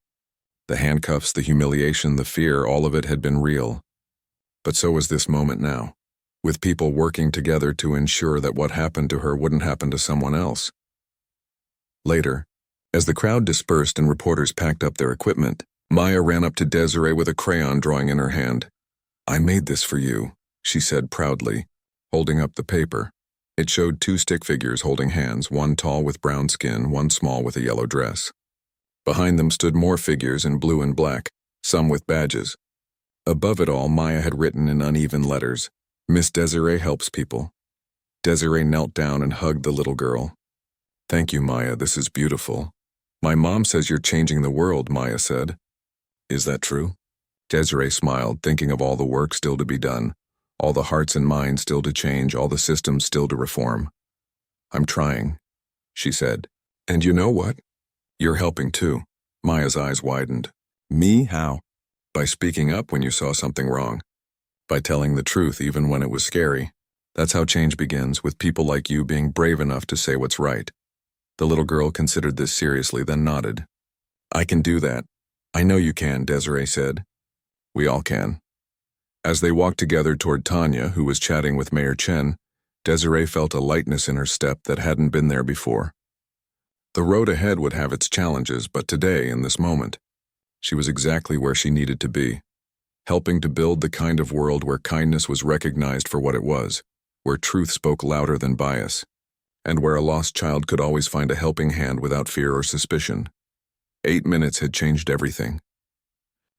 The handcuffs, the humiliation, the fear, all of it had been real. But so was this moment now, with people working together to ensure that what happened to her wouldn't happen to someone else. Later, as the crowd dispersed and reporters packed up their equipment, Maya ran up to Desiree with a crayon drawing in her hand. I made this for you, she said proudly, holding up the paper. It showed 2 stick figures holding hands, one tall with brown skin, one small with a yellow dress. Behind them stood more figures in blue and black, some with badges. Above it all, Maya had written in uneven letters, "Miss Desiree helps people." Desiree knelt down and hugged the little girl. "Thank you, Maya, this is beautiful." "My mom says you're changing the world," Maya said. "Is that true?" Desiree smiled, thinking of all the work still to be done, all the hearts and minds still to change, all the systems still to reform. "I'm trying," she said. "And you know what? You're helping too." Maya's eyes widened. "Me? How?" "By speaking up when you saw something wrong. By telling the truth even when it was scary. That's how change begins, with people like you being brave enough to say what's right." The little girl considered this seriously, then nodded. "I can do that. I know you can," Desiree said. "We all can." As they walked together toward Tanya, who was chatting with Mayor Chen, Desiree felt a lightness in her step that hadn't been there before. The road ahead would have its challenges, but today, in this moment, she was exactly where she needed to be, helping to build the kind of world where kindness was recognized for what it was, where truth spoke louder than bias, and where a lost child could always find a helping hand without fear or suspicion. 8 minutes had changed everything.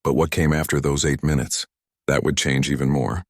But what came after those 8 minutes? That would change even more.